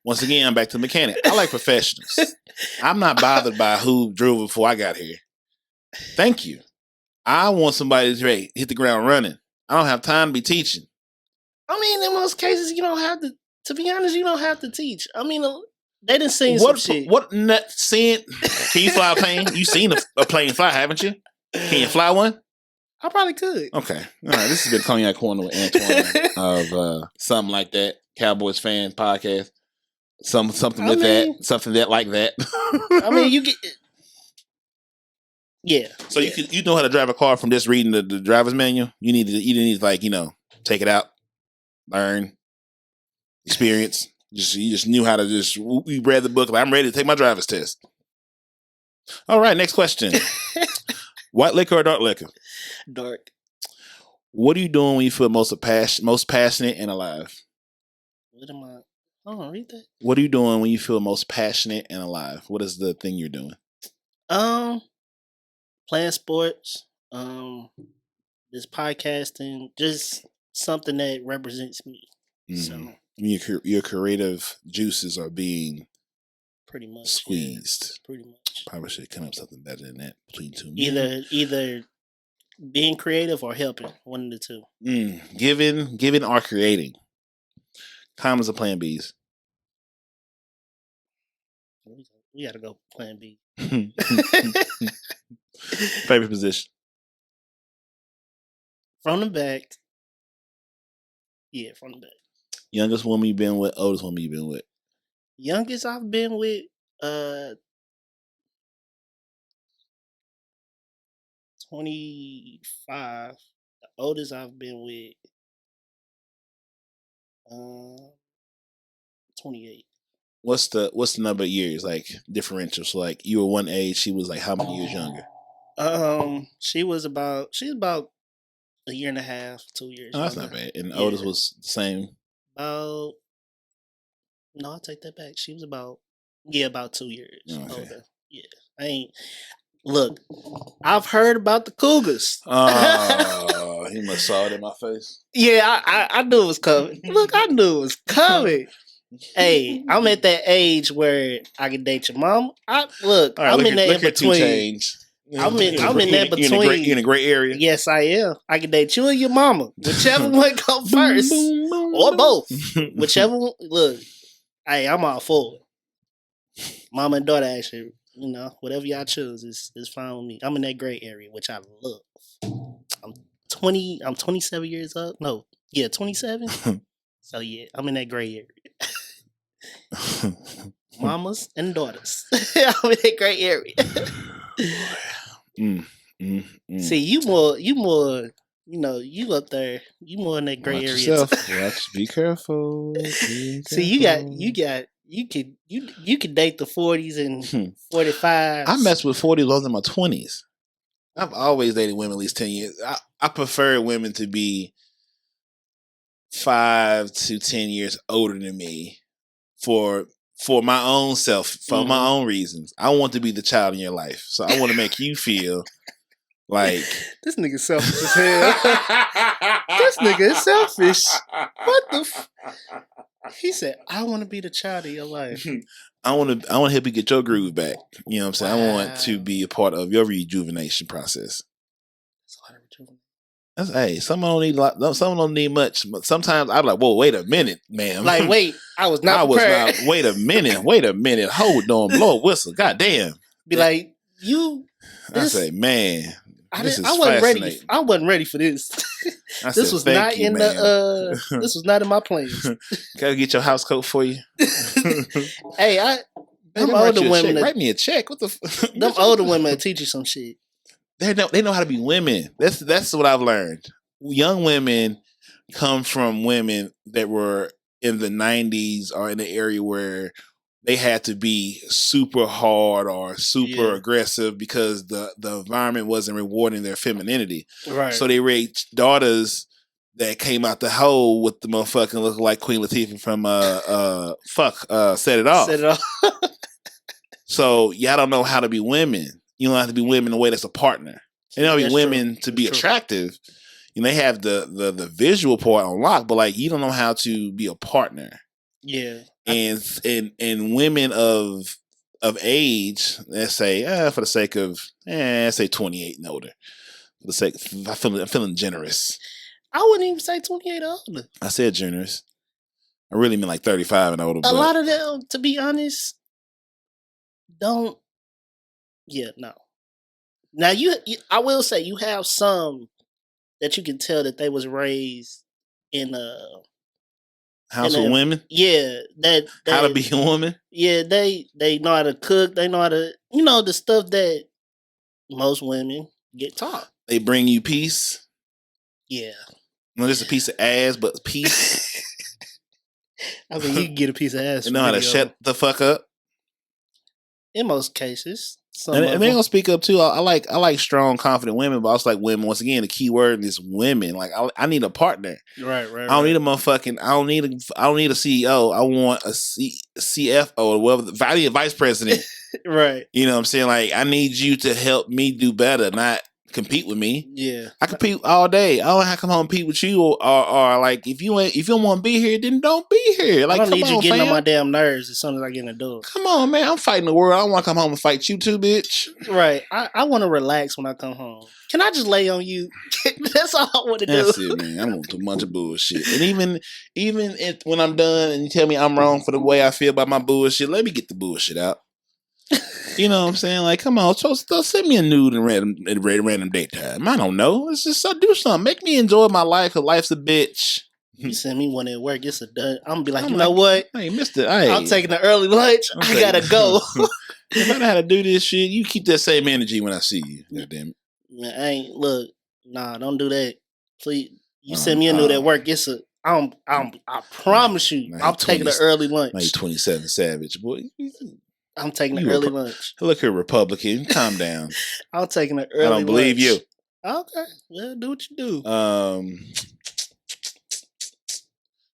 Speaker 2: Once again, I'm back to the mechanic. I like professionals. I'm not bothered by who drove before I got here. Thank you. I want somebody to hit the ground running. I don't have time to be teaching.
Speaker 3: I mean, in most cases, you don't have to. To be honest, you don't have to teach. I mean, they done seen some shit.
Speaker 2: Can you fly a plane? You seen a plane fly, haven't you? Can you fly one?
Speaker 3: I probably could.
Speaker 2: Okay. All right. This has been Cognac Corner with Antwan of something like that. Cowboys fan podcast. Something like that.
Speaker 3: I mean, you get. Yeah.
Speaker 2: So you know how to drive a car from just reading the driver's manual. You need to take it out, learn, experience. You just knew how to you read the book. Like, I'm ready to take my driver's test. All right, next question. White liquor or dark liquor?
Speaker 3: Dark.
Speaker 2: What are you doing when you feel most passionate and alive?
Speaker 3: What am I? Oh, read that.
Speaker 2: What are you doing when you feel most passionate and alive? What is the thing you're doing?
Speaker 3: Playing sports. This podcasting, just something that represents me.
Speaker 2: Mm-hmm.
Speaker 3: So
Speaker 2: your creative juices are being
Speaker 3: pretty much
Speaker 2: squeezed.
Speaker 3: Yeah, pretty much.
Speaker 2: Probably should come up with something better than that between two men.
Speaker 3: Either being creative or helping, one of the two.
Speaker 2: Giving or creating. Commas or plan Bs?
Speaker 3: We gotta go plan B.
Speaker 2: Favorite position?
Speaker 3: From the back. Yeah, from the back.
Speaker 2: Youngest woman you've been with, oldest woman you've been with?
Speaker 3: Youngest I've been with, 25. The oldest I've been with, 28.
Speaker 2: What's the number of years, like differential? So like you were one age, she was like how many years younger?
Speaker 3: She was about a year and a half, 2 years.
Speaker 2: Oh, that's not bad. And the oldest was the same.
Speaker 3: No, I'll take that back. She was about 2 years older. Yeah. Look, I've heard about the Cougars.
Speaker 2: Oh, he must saw it in my face.
Speaker 3: Yeah, I knew it was coming. Look, I knew it was coming. Hey, I'm at that age where I can date your mom. I'm in that in between. I'm in that between.
Speaker 2: You in a gray area?
Speaker 3: Yes, I am. I can date you and your mama. Whichever one come first. Or both. Whichever one. Look, hey, I'm all for it. Mama and daughter, actually, whatever y'all choose is fine with me. I'm in that gray area, which I love. I'm 27 years old. No, 27. So yeah, I'm in that gray area. Mamas and daughters. I'm in that gray area. See, you more, you up there. You more in that gray
Speaker 2: Watch
Speaker 3: area.
Speaker 2: Yourself. Be careful.
Speaker 3: See, you could date the 40s and 45s.
Speaker 2: I messed with 40s longer than my 20s. I've always dated women at least 10 years. I prefer women to be 5 to 10 years older than me for my own self, for my own reasons. I want to be the child in your life. So I want to make you feel like...
Speaker 3: This nigga selfish as hell. This nigga is selfish. What the He said, I want to be the child of your life.
Speaker 2: I want to help you get your groove back. You know what I'm saying? Wow. I want to be a part of your rejuvenation process.
Speaker 3: That's a lot of rejuvenation.
Speaker 2: Some don't need much. But sometimes I'm like, whoa, wait a minute, man.
Speaker 3: Like, wait, I was not prepared.
Speaker 2: Wait a minute. Hold on, blow a whistle. God damn.
Speaker 3: Be like, you.
Speaker 2: I say, man.
Speaker 3: I wasn't ready. I wasn't ready for this. This was not in my plans.
Speaker 2: Gotta get your house coat for you.
Speaker 3: Hey, them older women
Speaker 2: write me a check. What the?
Speaker 3: Them older women teach you some shit.
Speaker 2: They know how to be women. That's what I've learned. Young women come from women that were in the 90s or in the area where they had to be super hard or super aggressive because the environment wasn't rewarding their femininity. Right. So they raised daughters that came out the hole with the motherfucking looking like Queen Latifah from Set It Off.
Speaker 3: Set It Off.
Speaker 2: So y'all don't know how to be women. You don't have to be women in a way that's a partner. They don't be women to be attractive. They have the visual part on lock, but like you don't know how to be a partner.
Speaker 3: Yeah.
Speaker 2: And women of age, let's say, for the sake of, let's say 28 and older. For the sake, I'm feeling generous.
Speaker 3: I wouldn't even say 28 or older.
Speaker 2: I said generous. I really mean like 35 and older.
Speaker 3: A lot of them, to be honest, don't. Yeah, no. Now I will say you have some that you can tell that they was raised in
Speaker 2: house with women.
Speaker 3: Yeah, that
Speaker 2: how to be a woman.
Speaker 3: Yeah, they know how to cook. They know how to, the stuff that most women get taught.
Speaker 2: They bring you peace.
Speaker 3: Yeah.
Speaker 2: Not just a piece of ass, but peace.
Speaker 3: I mean, you can get a piece of ass.
Speaker 2: You know how to shut the fuck up.
Speaker 3: In most cases.
Speaker 2: And they gonna speak up too. I like strong, confident women, but I also like women. Once again, the key word is women. Like I need a partner.
Speaker 3: Right.
Speaker 2: I don't need a motherfucking. I don't need a CEO. I want a CFO or whatever, vice president.
Speaker 3: Right.
Speaker 2: You know what I'm saying? Like I need you to help me do better, not compete with me.
Speaker 3: Yeah.
Speaker 2: I compete all day. I don't have to come home and compete with you or like if you don't want to be here, then don't be here. Like
Speaker 3: I don't need you getting
Speaker 2: fam.
Speaker 3: on my damn nerves as soon as I get in the door.
Speaker 2: Come on, man. I'm fighting the world. I don't want to come home and fight you too, bitch.
Speaker 3: Right. I want to relax when I come home. Can I just lay on you? That's all I want to do.
Speaker 2: That's it, man. I don't want too much of bullshit. And even when I'm done and you tell me I'm wrong for the way I feel about my bullshit, let me get the bullshit out. You know what I'm saying? Like, come on, so send me a nude in random daytime. I don't know. It's just do something. Make me enjoy my life, because life's a bitch.
Speaker 3: You send me one at work, it's a done. I'm gonna be like, know what?
Speaker 2: Hey, mister, I'm
Speaker 3: taking the early lunch. I gotta go.
Speaker 2: If I know how to do this shit, you keep that same energy when I see you. God damn it.
Speaker 3: Man, nah, don't do that. Please. You send me a nude at work, it's a I promise you, I'm taking the early lunch.
Speaker 2: Like 27 Savage, boy.
Speaker 3: I'm taking the early lunch.
Speaker 2: Look here, Republican. Calm down.
Speaker 3: I'm taking the early lunch.
Speaker 2: I don't believe you.
Speaker 3: Okay. Well, do what you do.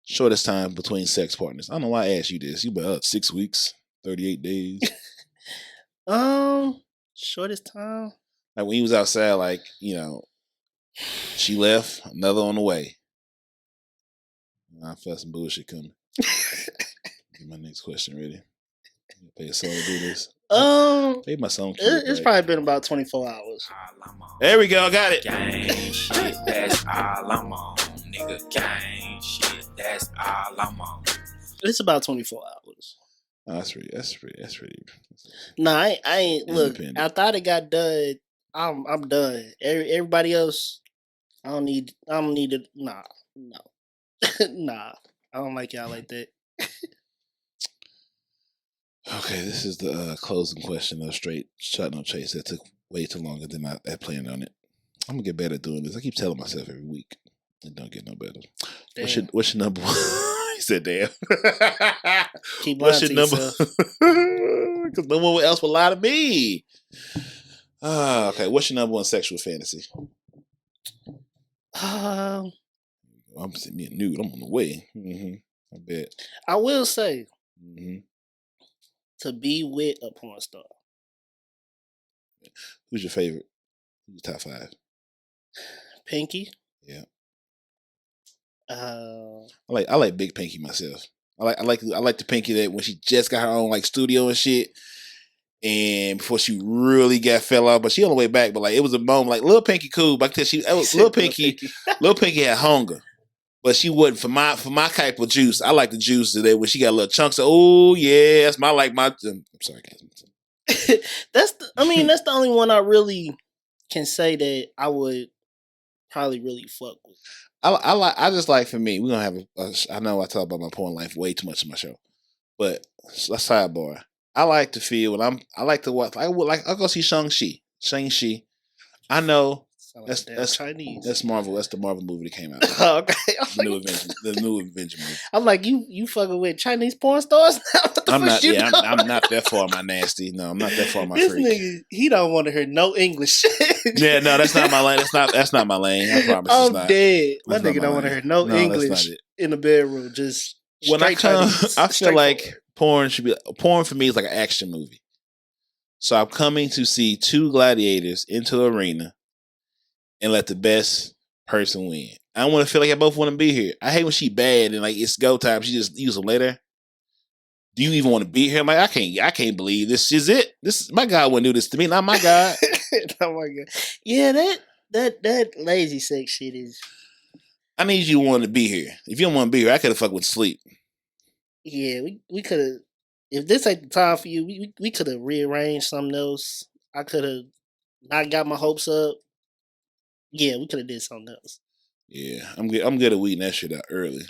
Speaker 2: Shortest time between sex partners. I don't know why I asked you this. You about 6 weeks, 38 days.
Speaker 3: Shortest time.
Speaker 2: Like when he was outside, like, she left, another on the way. I felt some bullshit coming. Get my next question ready. Pay a song to do this. Pay my song.
Speaker 3: It's probably been about 24 hours.
Speaker 2: There we go. Got it.
Speaker 6: Gang shit, that's all I'm on. Nigga, gang shit, that's all I'm on.
Speaker 3: It's about 24 hours.
Speaker 2: Oh, that's really.
Speaker 3: Nah, I ain't. Look, after I got done, I'm done. Everybody else, I don't need it. Nah, no, nah. I don't like y'all like that.
Speaker 2: Okay, this is the closing question of Straight Shot No Chase. That took way too longer than I had planned on it. I'm gonna get better at doing this. I keep telling myself every week. It don't get no better. What's your number one? He said, damn.
Speaker 3: Keep
Speaker 2: what's your number?
Speaker 3: Because
Speaker 2: no one else will lie to me. Okay, what's your number one sexual fantasy? I'm sending me a nude. I'm on the way. I bet.
Speaker 3: I will say, to be with a porn star.
Speaker 2: Who's your favorite? Who's your top 5?
Speaker 3: Pinky.
Speaker 2: Yeah.
Speaker 3: I
Speaker 2: like Big Pinky myself. I like the Pinky that when she just got her own like studio and shit, and before she really fell off, but she on the way back. But like it was a moment like Lil Pinky cool, but I tell Lil Pinky had hunger, but she wasn't for my type of juice. I like the juice that when she got little chunks of that's my. I'm sorry, guys.
Speaker 3: That's the only one I really can say that I would probably really fuck with.
Speaker 2: I just like, for me, we're gonna have I know I talk about my porn life way too much in my show, but let's sidebar. I like to feel when I like to watch. I'll go see Shang-Chi. I know that's
Speaker 3: Chinese.
Speaker 2: That's Marvel. That's the Marvel movie that came out.
Speaker 3: Okay,
Speaker 2: the new Avenger movie.
Speaker 3: I'm like, you fucking with Chinese porn stars now?
Speaker 2: I'm not that far my nasty. No, I'm not that far my
Speaker 3: this
Speaker 2: freak.
Speaker 3: Nigga, he don't want to hear no English.
Speaker 2: Yeah, no, that's not my lane. That's not my lane. I promise.
Speaker 3: I'm
Speaker 2: it's not.
Speaker 3: Dead. My
Speaker 2: That's
Speaker 3: nigga don't want to hear no English in the bedroom. Just
Speaker 2: when I come,
Speaker 3: Chinese,
Speaker 2: I feel like porn for me is like an action movie. So I'm coming to see 2 gladiators into the arena and let the best person win. I don't want to feel like I both want to be here. I hate when she bad and like it's go time. She just use them later. Do you even want to be here? I'm like, I can't believe this is it. My God wouldn't do this to me. Not my God.
Speaker 3: Oh my God. Yeah, That lazy sex shit is.
Speaker 2: I need you one to be here. If you don't want to be here, I could have fucked with sleep.
Speaker 3: Yeah, we could have. If this ain't the time for you, we could have rearranged something else. I could have not got my hopes up. Yeah, we could have did something else.
Speaker 2: Yeah, I'm good at weeding that shit out early.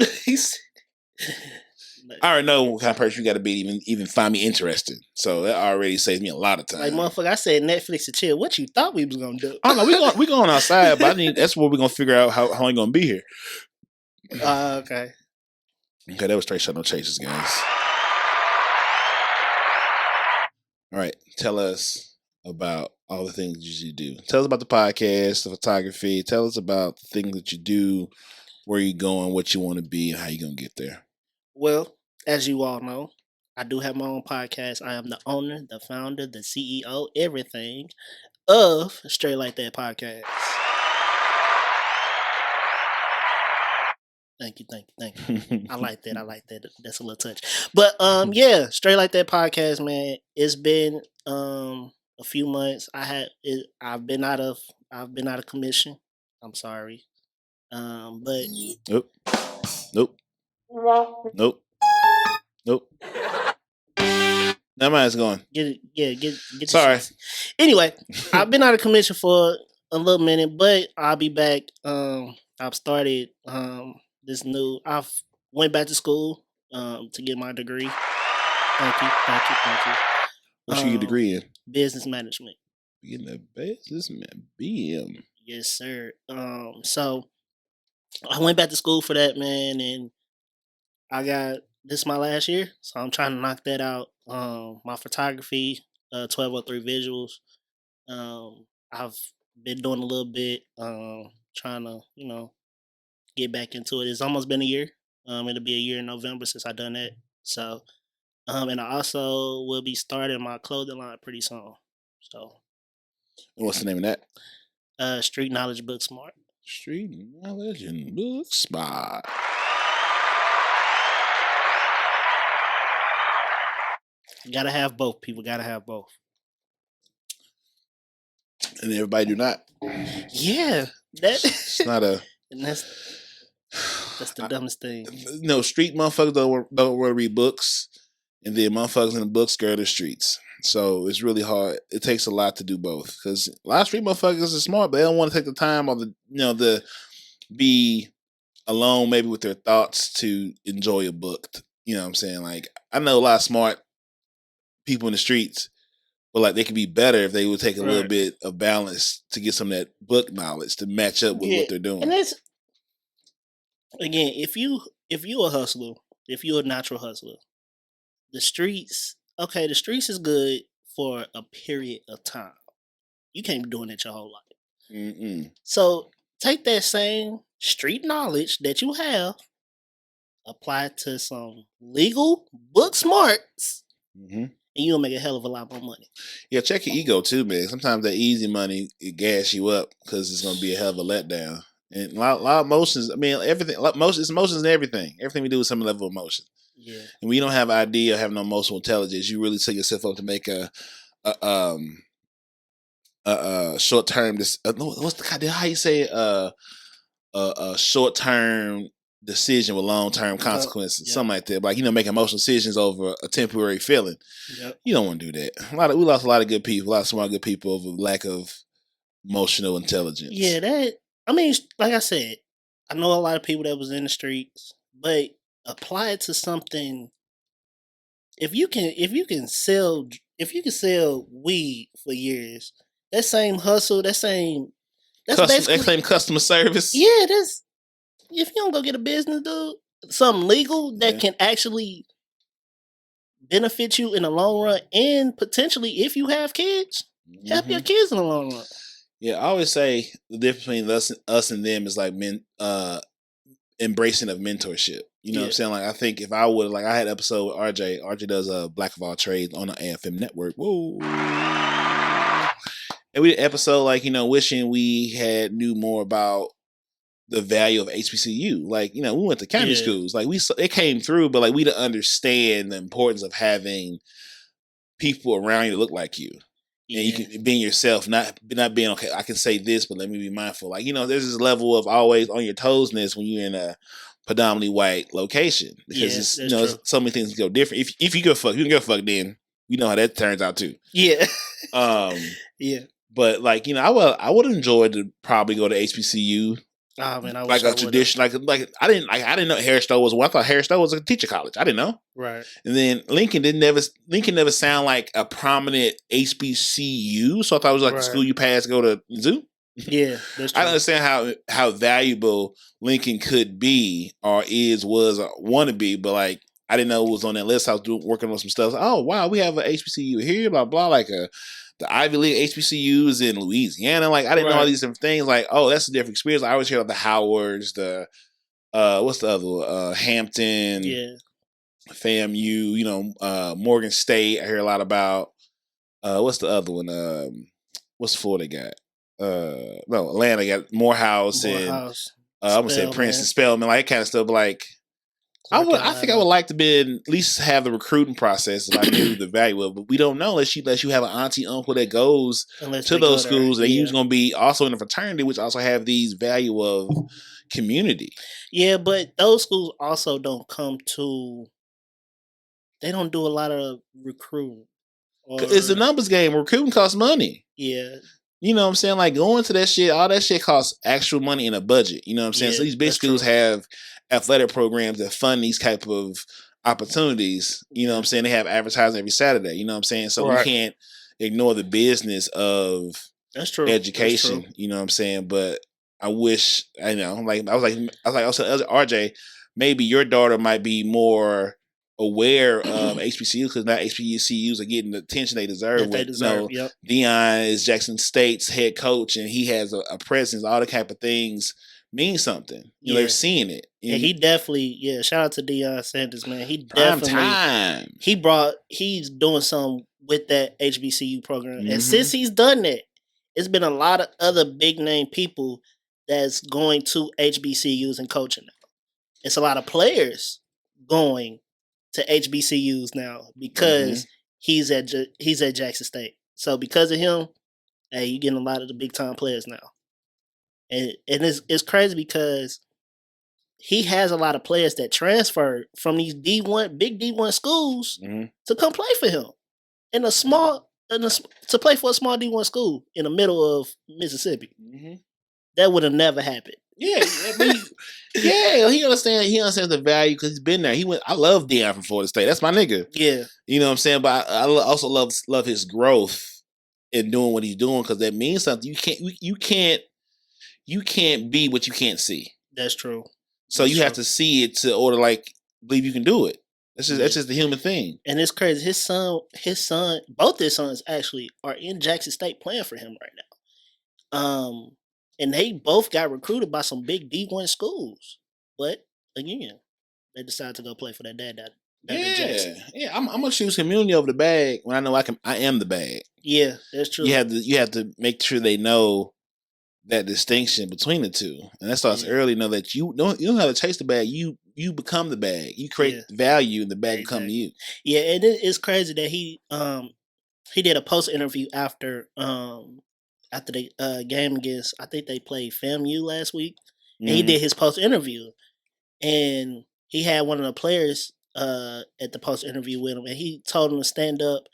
Speaker 3: Like,
Speaker 2: I already know what kind of person you got to be to even find me interesting. So that already saves me a lot of time.
Speaker 3: like motherfucker, I said Netflix and chill. What you thought we was gonna do?
Speaker 2: I don't know. We going outside, but I think that's where we're gonna figure out how long you gonna be here.
Speaker 3: Okay.
Speaker 2: Okay, that was straight shot no chases, guys. All right, tell us about all the things you do. Tell us about the podcast, the photography. Tell us about the things that you do, where you going, what you want to be, and how you gonna get there.
Speaker 3: Well, as you all know, I do have my own podcast. I am the owner, the founder, the CEO, everything of Straight Like That Podcast. Thank you. I like that. That's a little touch. But yeah, Straight Like That Podcast, man. It's been a few months. I've been out of commission. I'm sorry. But
Speaker 2: Nope. Now mine's going.
Speaker 3: Get the
Speaker 2: Sorry.
Speaker 3: shit. Anyway, I've been out of commission for a little minute, but I'll be back. I've started I've went back to school to get my degree. Thank you.
Speaker 2: What you get a degree in?
Speaker 3: Business management.
Speaker 2: You getting a businessman? BM.
Speaker 3: Yes, sir. So I went back to school for that, man, and this is my last year, so I'm trying to knock that out. My photography, 1203 visuals. I've been doing a little bit, trying to, get back into it. It's almost been a year. It'll be a year in November since I done that. So, and I also will be starting my clothing line pretty soon. So,
Speaker 2: And what's the name of that?
Speaker 3: Street Knowledge Book Smart.
Speaker 2: Street Knowledge and Book Smart.
Speaker 3: Gotta have both, people. Gotta have both.
Speaker 2: And everybody do not.
Speaker 3: Yeah,
Speaker 2: It's not a.
Speaker 3: And that's the dumbest thing.
Speaker 2: No, street motherfuckers don't want to read books, and then motherfuckers in the books scare the streets. So it's really hard. It takes a lot to do both, because a lot of street motherfuckers are smart, but they don't want to take the time or the be alone maybe with their thoughts to enjoy a book. You know what I'm saying? Like, I know a lot of smart people in the streets, but like they could be better if they would take a little bit of balance to get some of that book knowledge to match up with what they're doing.
Speaker 3: And that's, again, if you a hustler, if you're a natural hustler, the streets is good for a period of time. You can't be doing it your whole life.
Speaker 2: Mm-mm.
Speaker 3: So take that same street knowledge that you have, apply it to some legal book smarts, and you'll make a hell of a lot more money.
Speaker 2: Yeah, check your ego too, man. Sometimes that easy money, it gas you up because it's going to be a hell of a letdown. And a lot of emotions, I mean, everything, it's emotions and everything. Everything we do is some level of emotion.
Speaker 3: Yeah.
Speaker 2: And when you don't have an idea or have no emotional intelligence, you really set yourself up to make a short term. What's the kind? How you say a short term decision with long term consequences, something like that. Like, make emotional decisions over a temporary feeling.
Speaker 3: Yep.
Speaker 2: You don't want to do that. We lost a lot of good people, a lot of smart good people over lack of emotional intelligence. Yeah, like I said, I know a lot of people that was in the streets, but apply it to something. If you can sell weed for years, that same hustle, that same customer service. Yeah, that's, if you don't go get a business, dude, something legal that can actually benefit you in the long run, and potentially, if you have kids, help your kids in the long run. Yeah, I always say the difference between us and them is like embracing of mentorship. You know what I'm saying? Like, I think if I would, like, I had an episode with RJ. RJ does a Black of All Trades on the AFM network. Whoa. And we did an episode, like, wishing we knew more about the value of HBCU. Like, we went to county schools. Like, it came through, but like, we didn't understand the importance of having people around you that look like you. And you can being yourself, not being okay. I can say this, but let me be mindful. Like there's this level of always on your toesness when you're in a predominantly white location because it's so many things go different. If you give a fuck, you can give a fuck. Then you know how that turns out too.
Speaker 3: Yeah.
Speaker 2: Yeah. But like I would enjoy to probably go to HBCU.
Speaker 3: Oh man, I
Speaker 2: like
Speaker 3: wish
Speaker 2: a tradition, like I didn't know Harris Stowe was. I thought Harris Stowe was a teacher college. I didn't know.
Speaker 3: Right.
Speaker 2: And then Lincoln never sound like a prominent HBCU. So I thought it was like the school you pass to go to zoo.
Speaker 3: Yeah, that's true.
Speaker 2: I don't understand how valuable Lincoln could be or was or want to be, but like I didn't know it was on that list. I was working on some stuff. Oh wow, we have a HBCU here, blah blah, like the Ivy League HBCUs in Louisiana. Like, I didn't know all these different things. Like, oh, that's a different experience. I always hear of the Howards, the, what's the other one? Hampton, FAMU, Morgan State. I hear a lot about. What's the other one? What's Florida got? No, Atlanta got Morehouse. And I'm going to say Princeton, Spelman, like that kind of stuff. But like, I think I would like to at least have the recruiting process if I knew the value of it. But we don't know unless you have an auntie, uncle that goes to those schools. And you're going to be also in a fraternity, which also have these value of community.
Speaker 3: Yeah, but those schools also don't they don't do a lot of recruiting.
Speaker 2: It's a numbers game. Recruiting costs money.
Speaker 3: Yeah.
Speaker 2: You know what I'm saying? Like going to that shit, all that shit costs actual money in a budget. You know what I'm saying? So these big schools have athletic programs that fund these type of opportunities. You know what I'm saying? They have advertising every Saturday. You know what I'm saying? So we can't ignore the business of education. That's true. You know what I'm saying? But I wish I was like RJ, maybe your daughter might be more aware of HBCUs because not HBCUs are getting the attention they deserve. Deion is Jackson State's head coach and he has a presence. All the type of things mean something. They're seeing it.
Speaker 3: And he definitely, shout out to Deion Sanders, man. He
Speaker 2: Prime
Speaker 3: definitely
Speaker 2: time.
Speaker 3: He's doing something with that HBCU program. Mm-hmm. And since he's done that, it's been a lot of other big name people that's going to HBCUs and coaching now. It's a lot of players going to HBCUs now because he's at Jackson State. So because of him, hey, you're getting a lot of the big time players now. And it's crazy because he has a lot of players that transferred from these big D1 schools to come play for him to play for a small D1 school in the middle of Mississippi. Mm-hmm. That would have never happened.
Speaker 2: Yeah, he understands the value because he's been there. I love Deion from Florida State. That's my nigga.
Speaker 3: Yeah,
Speaker 2: you know what I'm saying. But I also love his growth in doing what he's doing because that means something. You can't be what you can't see.
Speaker 3: That's true.
Speaker 2: So you have to see it to order believe you can do it. That's just the human thing.
Speaker 3: And it's crazy. Both his sons actually are in Jackson State playing for him right now. And they both got recruited by some big D1 schools. But again, they decided to go play for their dad down in Jackson.
Speaker 2: Yeah. I'm gonna choose community over the bag when I know I am the bag.
Speaker 3: Yeah, that's true.
Speaker 2: You have to make sure they know that distinction between the two. And that starts early, know that you don't have to chase the bag, you become the bag. You create value and the bag will come to you. Yeah,
Speaker 3: and it's crazy that he did a post interview after the game against, I think they played FAMU last week, and he did his post interview, and he had one of the players at the post interview with him, and he told him to stand up,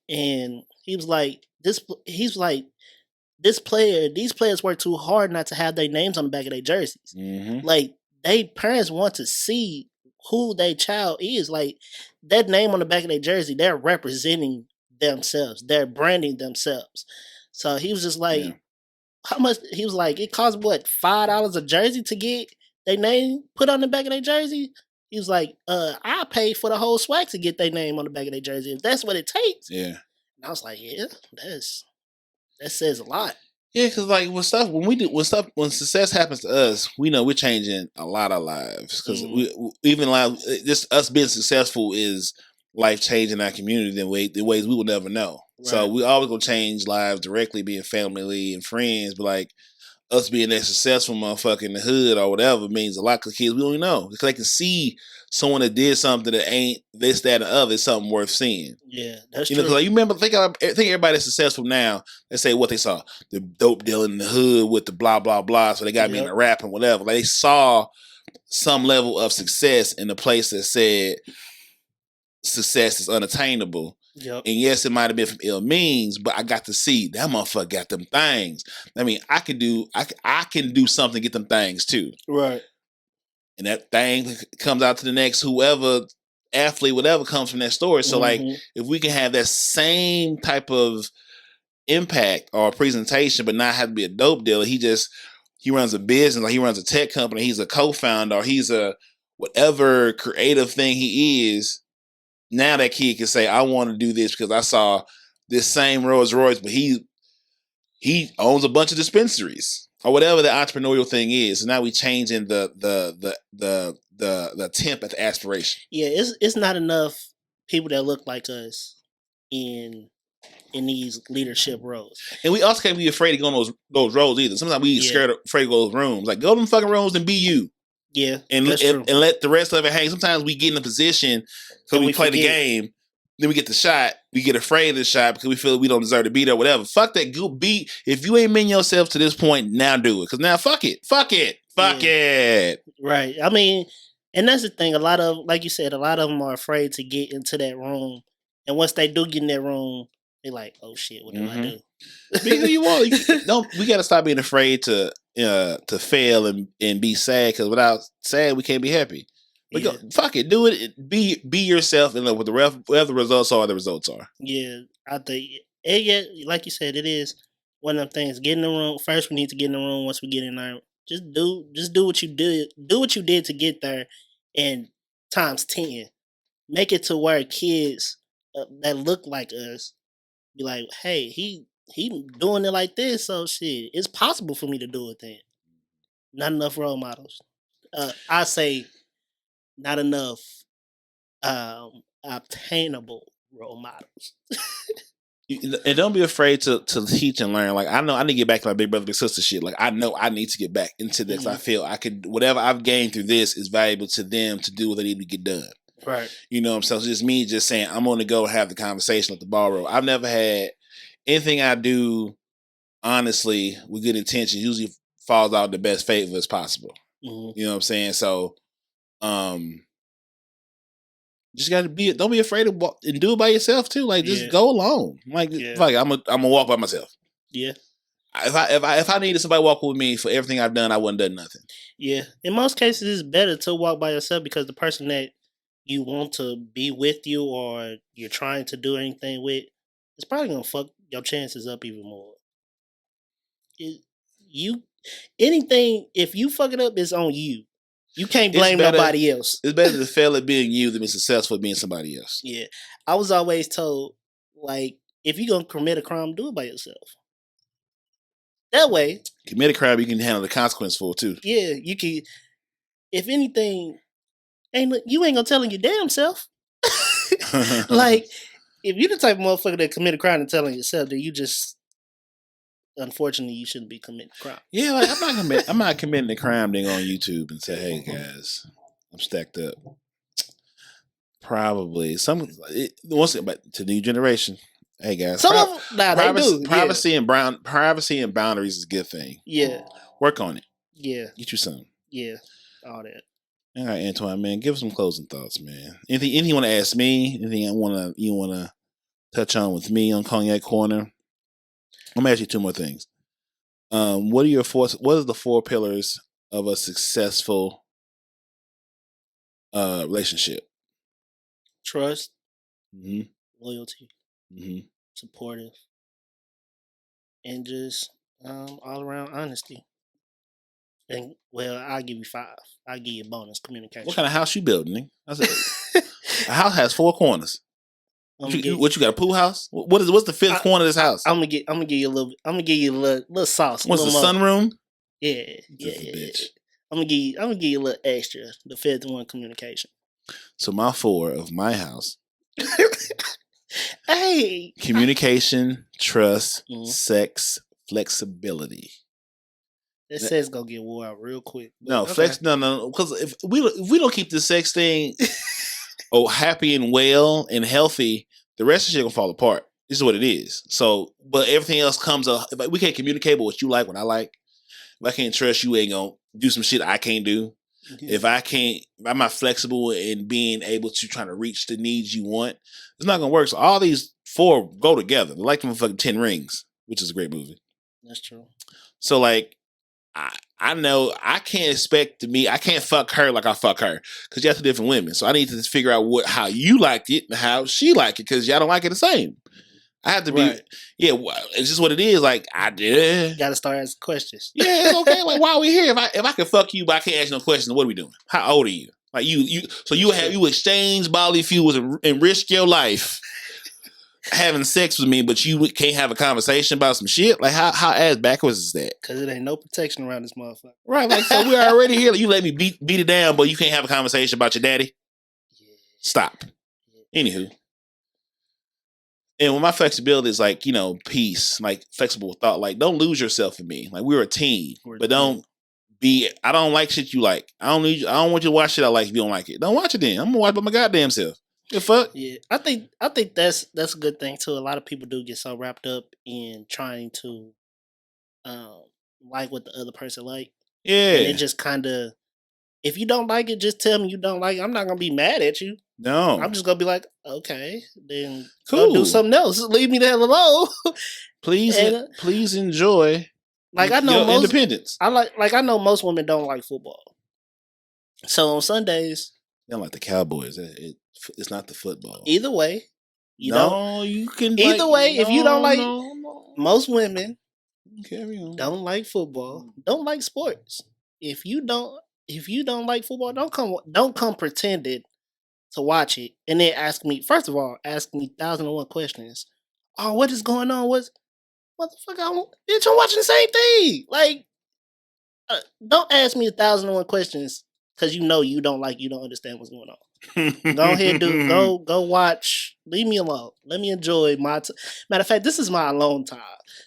Speaker 3: and these players work too hard not to have their names on the back of their jerseys. Mm-hmm. Like, they parents want to see who their child is. Like, that name on the back of their jersey, they're representing themselves, they're branding themselves. So he was just like, how much? He was like, it costs what, $5 a jersey to get their name put on the back of their jersey? He was like, I paid for the whole swag to get their name on the back of their jersey. If that's what it takes. Yeah. And I was like, that says a lot.
Speaker 2: Yeah, because like when success happens to us, we know we're changing a lot of lives. Because just us being successful is life changing our community in ways we will never know. Right. So we always gonna change lives directly, being family and friends. But like us being that successful motherfucker in the hood or whatever means a lot, because kids, we don't even know. Because they can see someone that did something that ain't this, that, and the other is something worth seeing.
Speaker 3: Yeah, that's
Speaker 2: You know,
Speaker 3: true.
Speaker 2: because like, you remember, think everybody that's successful now, let's say what they saw, the dope dealing in the hood with the blah, blah, blah, so they got me in the rap and whatever. Like, they saw some level of success in a place that said success is unattainable.
Speaker 3: Yep.
Speaker 2: And yes, it might have been from ill means, but I got to see that motherfucker got them things. I mean, I can do something to get them things too.
Speaker 3: Right.
Speaker 2: And that thing comes out to the next whoever, athlete, whatever comes from that story. So like, if we can have that same type of impact or presentation, but not have to be a dope dealer, he runs a business, like he runs a tech company, he's a co-founder, or he's a whatever creative thing he is. Now that kid can say, I want to do this because I saw this same Rolls Royce, but he owns a bunch of dispensaries or whatever the entrepreneurial thing is. So now we changing the temp at the aspiration.
Speaker 3: Yeah, it's not enough people that look like us in these leadership roles.
Speaker 2: And we also can't be afraid to go in those roles either. Sometimes we afraid to go to those rooms. Like, go to them fucking rooms and be you.
Speaker 3: Yeah,
Speaker 2: and let the rest of it hang. Sometimes we get in a position because we play the game, then we get the shot. We get afraid of the shot because we feel we don't deserve to be there. Whatever. Fuck that. Go be. If you ain't been yourself to this point, now do it. Because now, fuck it.
Speaker 3: Right. I mean, and that's the thing. A lot of, like you said, a lot of them are afraid to get into that room, and once they do get in that room, they like, oh shit, what do I do?
Speaker 2: Be who you want. We got to stop being afraid to fail and be sad, because without sad we can't be happy. But go, fuck it, do it. Be yourself, and with whatever the results are, the results are.
Speaker 3: Yeah, I think like you said, it is one of them things. Get in the room first. We need to get in the room. Once we get in there, just do what you did. Do what you did to get there, and times 10. Make it to where kids that look like us be like, hey, he doing it like this, so shit, it's possible for me to do it then. Not enough role models. I say not enough obtainable role models.
Speaker 2: And don't be afraid to teach and learn. Like, I know I need to get back to my big brother, big sister shit. Like, I know I need to get back into this. I feel I could, whatever I've gained through this is valuable to them to do what they need to get done.
Speaker 3: Right.
Speaker 2: You know what I'm saying? So just me just saying, I'm going to go have the conversation at the bar room. I've never had anything I do, honestly, with good intentions, usually falls out the best favor as possible. You know what I'm saying? So, just got to don't be afraid to walk and do it by yourself too. Like, just go alone. Like, I'm gonna walk by myself.
Speaker 3: Yeah.
Speaker 2: If I needed somebody to walk with me for everything I've done, I wouldn't have done nothing. Yeah.
Speaker 3: In most cases, it's better to walk by yourself, because the person that you want to be with you or you're trying to do anything with, it's probably gonna fuck your chances up even more. If you fuck it up, it's on you. You can't blame nobody else.
Speaker 2: It's better to fail at being you than be successful at being somebody else.
Speaker 3: Yeah. I was always told, like, if you're going to commit a crime, do it by yourself. That way.
Speaker 2: Commit a crime you can handle the consequence for, too.
Speaker 3: Yeah, you can. If anything, you ain't going to tell on your damn self. Like, if you're the type of motherfucker that commit a crime and telling yourself, then you just, unfortunately, you shouldn't be committing a crime.
Speaker 2: Yeah, like, I'm not committing a crime thing on YouTube and say, hey guys, I'm stacked up. Probably but to the new generation, hey guys, privacy and boundaries is a good thing.
Speaker 3: Yeah,
Speaker 2: work on it.
Speaker 3: Yeah,
Speaker 2: get you some.
Speaker 3: Yeah, all that.
Speaker 2: All right, Antwan, man, give us some closing thoughts, man. Anything you want to ask me? Anything you want to touch on with me on Cognac Corner? I'm gonna ask you two more things. What are the 4 pillars of a successful relationship?
Speaker 3: Trust, loyalty, supportive, and just all around honesty. And I'll give you 5. I'll give you a bonus: communication.
Speaker 2: What kind of house you building? A house has 4 corners. What you got, a pool house? What's the 5th corner of this house?
Speaker 3: I'm gonna give you a little sauce.
Speaker 2: What's the sunroom?
Speaker 3: Yeah. I'm gonna give you a little extra. The 5th one, communication.
Speaker 2: So my 4 of my house.
Speaker 3: Hey,
Speaker 2: communication, trust, sex, flexibility.
Speaker 3: That sex gonna get wore out real quick.
Speaker 2: No,
Speaker 3: Okay.
Speaker 2: sex. No. Because if we don't keep the sex thing happy and well and healthy, the rest of shit gonna fall apart. This is what it is. So, but everything else comes up. If we can't communicate with what you like, what I like. If I can't trust you, ain't gonna do some shit I can't do. If I'm not flexible in being able to try to reach the needs you want, it's not gonna work. So all these four go together. They're like them fucking 10 Rings, which is a great movie.
Speaker 3: That's true.
Speaker 2: So like, I know I can't I can't fuck her like I fuck her because you have two different women. So I need to figure out how you like it and how she like it because y'all don't like it the same. I have to be, it's just what it is. Like, I did.
Speaker 3: Got to start asking questions.
Speaker 2: Yeah, it's okay. Like, why are we here? If I can fuck you, but I can't ask no questions, what are we doing? How old are you? Like, you exchange bodily fluids and risk your life having sex with me, but you can't have a conversation about some shit? Like, how ass backwards is that?
Speaker 3: Because it ain't no protection around this motherfucker.
Speaker 2: Right, like, so we're already here. You let me beat it down, but you can't have a conversation about your daddy? Yeah. Stop. Yeah. Anywho. And when my flexibility is like, peace, like flexible thought, like don't lose yourself in me. Like we're a team, but don't I don't like shit you like. I don't want you to watch shit I like if you don't like it. Don't watch it then. I'm gonna watch by my goddamn self. The fuck?
Speaker 3: Yeah. I think that's a good thing too. A lot of people do get so wrapped up in trying to like what the other person like.
Speaker 2: Yeah.
Speaker 3: And it just kinda, if you don't like it, just tell me you don't like it. I'm not gonna be mad at you.
Speaker 2: No.
Speaker 3: I'm just gonna be like, okay, then
Speaker 2: cool.
Speaker 3: Go do something else. Leave me the hell alone.
Speaker 2: Please enjoy.
Speaker 3: Like I know most
Speaker 2: independence.
Speaker 3: I know most women don't like football. So on Sundays,
Speaker 2: they don't like the Cowboys. It's not the football.
Speaker 3: Either way,
Speaker 2: you can.
Speaker 3: Either way, if you don't like, most women
Speaker 2: carry on.
Speaker 3: Don't like football. Don't like sports. If you don't like football, don't come pretended to watch it and then ask me 1,001 questions. Oh, what is going on? Motherfucker, bitch, I'm watching the same thing. Like, don't ask me 1,001 questions because you don't understand what's going on. Go ahead, dude. Go watch. Leave me alone. Let me enjoy my time. Matter of fact, this is my alone time.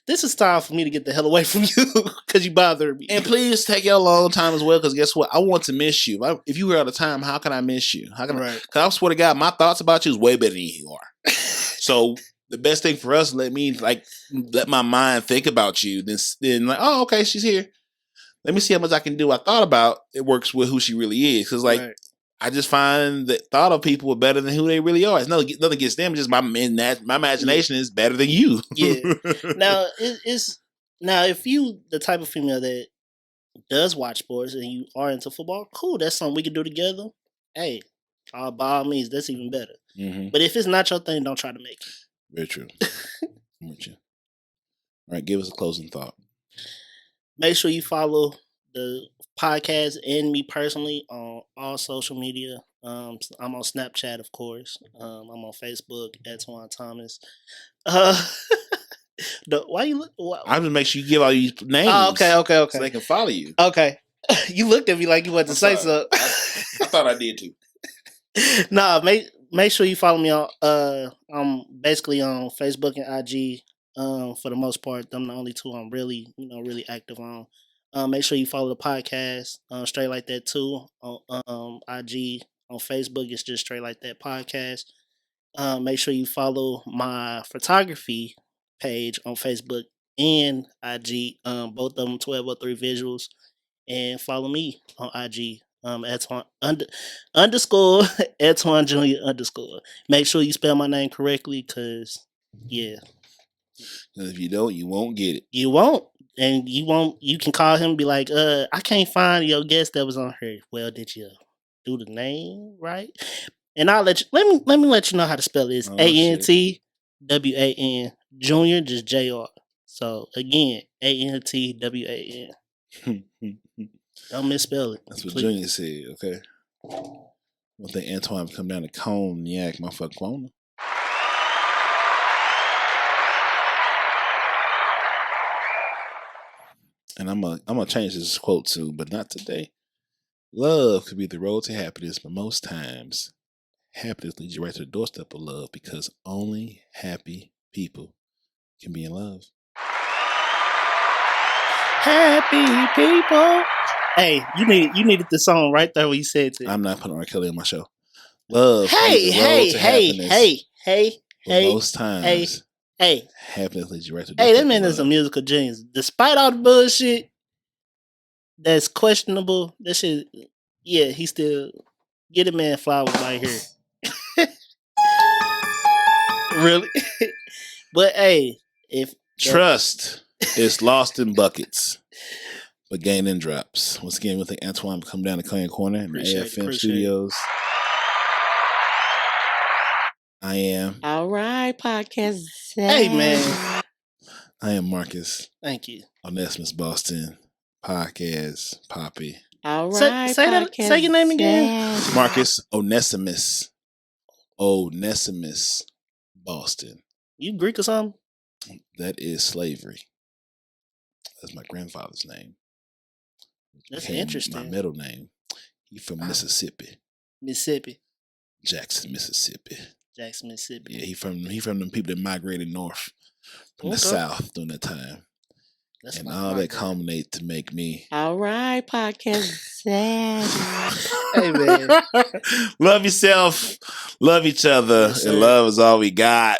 Speaker 3: This is time for me to get the hell away from you because you bother me.
Speaker 2: And please take your alone time as well because guess what? I want to miss you. If you were out of time, how can I miss you? How can I? Because I swear to God, my thoughts about you is way better than you are. So the best thing for us, let my mind think about you. Then like, oh, okay, she's here. Let me see how much I can do. I thought about it works with who she really is because I just find that thought of people are better than who they really are. It's nothing against them. Just my imagination is better than you.
Speaker 3: Yeah. Now if you the type of female that does watch sports and you are into football, cool. That's something we can do together. Hey, by all means, that's even better. Mm-hmm. But if it's not your thing, don't try to make it.
Speaker 2: Very true. I'm with you. All right, give us a closing thought.
Speaker 3: Make sure you follow the podcast and me personally on all social media. I'm on Snapchat, of course. I'm on Facebook, Antwan Thomas. Why you look?
Speaker 2: I'm just make sure you give all these names.
Speaker 3: Oh, okay.
Speaker 2: So they can follow you.
Speaker 3: Okay. You looked at me like you wanted to say something.
Speaker 2: I thought I did too.
Speaker 3: Nah, make sure you follow me on. I'm basically on Facebook and IG. For the most part, them the only two I'm really active on. Make sure you follow the podcast, Straight Like That too, on IG. On Facebook, it's just Straight Like That Podcast. Make sure you follow my photography page on Facebook and IG. Both of them 1203 Visuals. And follow me on IG. Antwan underscore Antwan Jr. underscore. Make sure you spell my name correctly, cause yeah.
Speaker 2: If you don't, you won't get it.
Speaker 3: You won't. And you won't. You can call him and be like, I can't find your guest that was on here. Well, did you do the name right? And I'll let you. Let me let you know how to spell it. It's ANTWAN Jr. Just JR. So again, ANTWAN. Don't misspell it.
Speaker 2: That's what Junior said. Okay. One thing, Antwan come down to cognac, motherfucker, Corona. And I'm gonna change this quote too, but not today. Love could be the road to happiness, but most times, happiness leads you right to the doorstep of love because only happy people can be in love.
Speaker 3: Happy people. Hey, you needed the song right there when you said it.
Speaker 2: I'm not putting R. Kelly on my show. Love.
Speaker 3: Hey,
Speaker 2: is the road to happiness.
Speaker 3: hey.
Speaker 2: Most times,
Speaker 3: Hey.
Speaker 2: happiness leads you right to
Speaker 3: Hey, that man is a musical genius. Despite all the bullshit that's questionable, that shit, yeah, he still get a man flowers right here. Really? But hey, if
Speaker 2: Trust is lost in buckets, but gain in drops. Once again, we thank Antwan for coming down to Clean Corner in the AFM studios. I am.
Speaker 4: All right, podcast.
Speaker 3: Hey, man.
Speaker 2: I am Marcus.
Speaker 3: Thank you.
Speaker 2: Onesimus Boston. Podcast Poppy.
Speaker 4: All right,
Speaker 3: say your name again.
Speaker 2: Marcus Onesimus. Onesimus Boston.
Speaker 3: You Greek or something?
Speaker 2: That is slavery. That's my grandfather's name.
Speaker 3: That's
Speaker 2: Became
Speaker 3: interesting.
Speaker 2: My middle name. He's from Mississippi. Jackson, Mississippi. Yeah, he from them people that migrated north from the south during that time.
Speaker 3: That's
Speaker 2: and all that culminate to make me.
Speaker 4: All right, podcast.
Speaker 3: Hey, man.
Speaker 2: Love yourself, love each other,
Speaker 3: Yes,
Speaker 2: and love is all we got.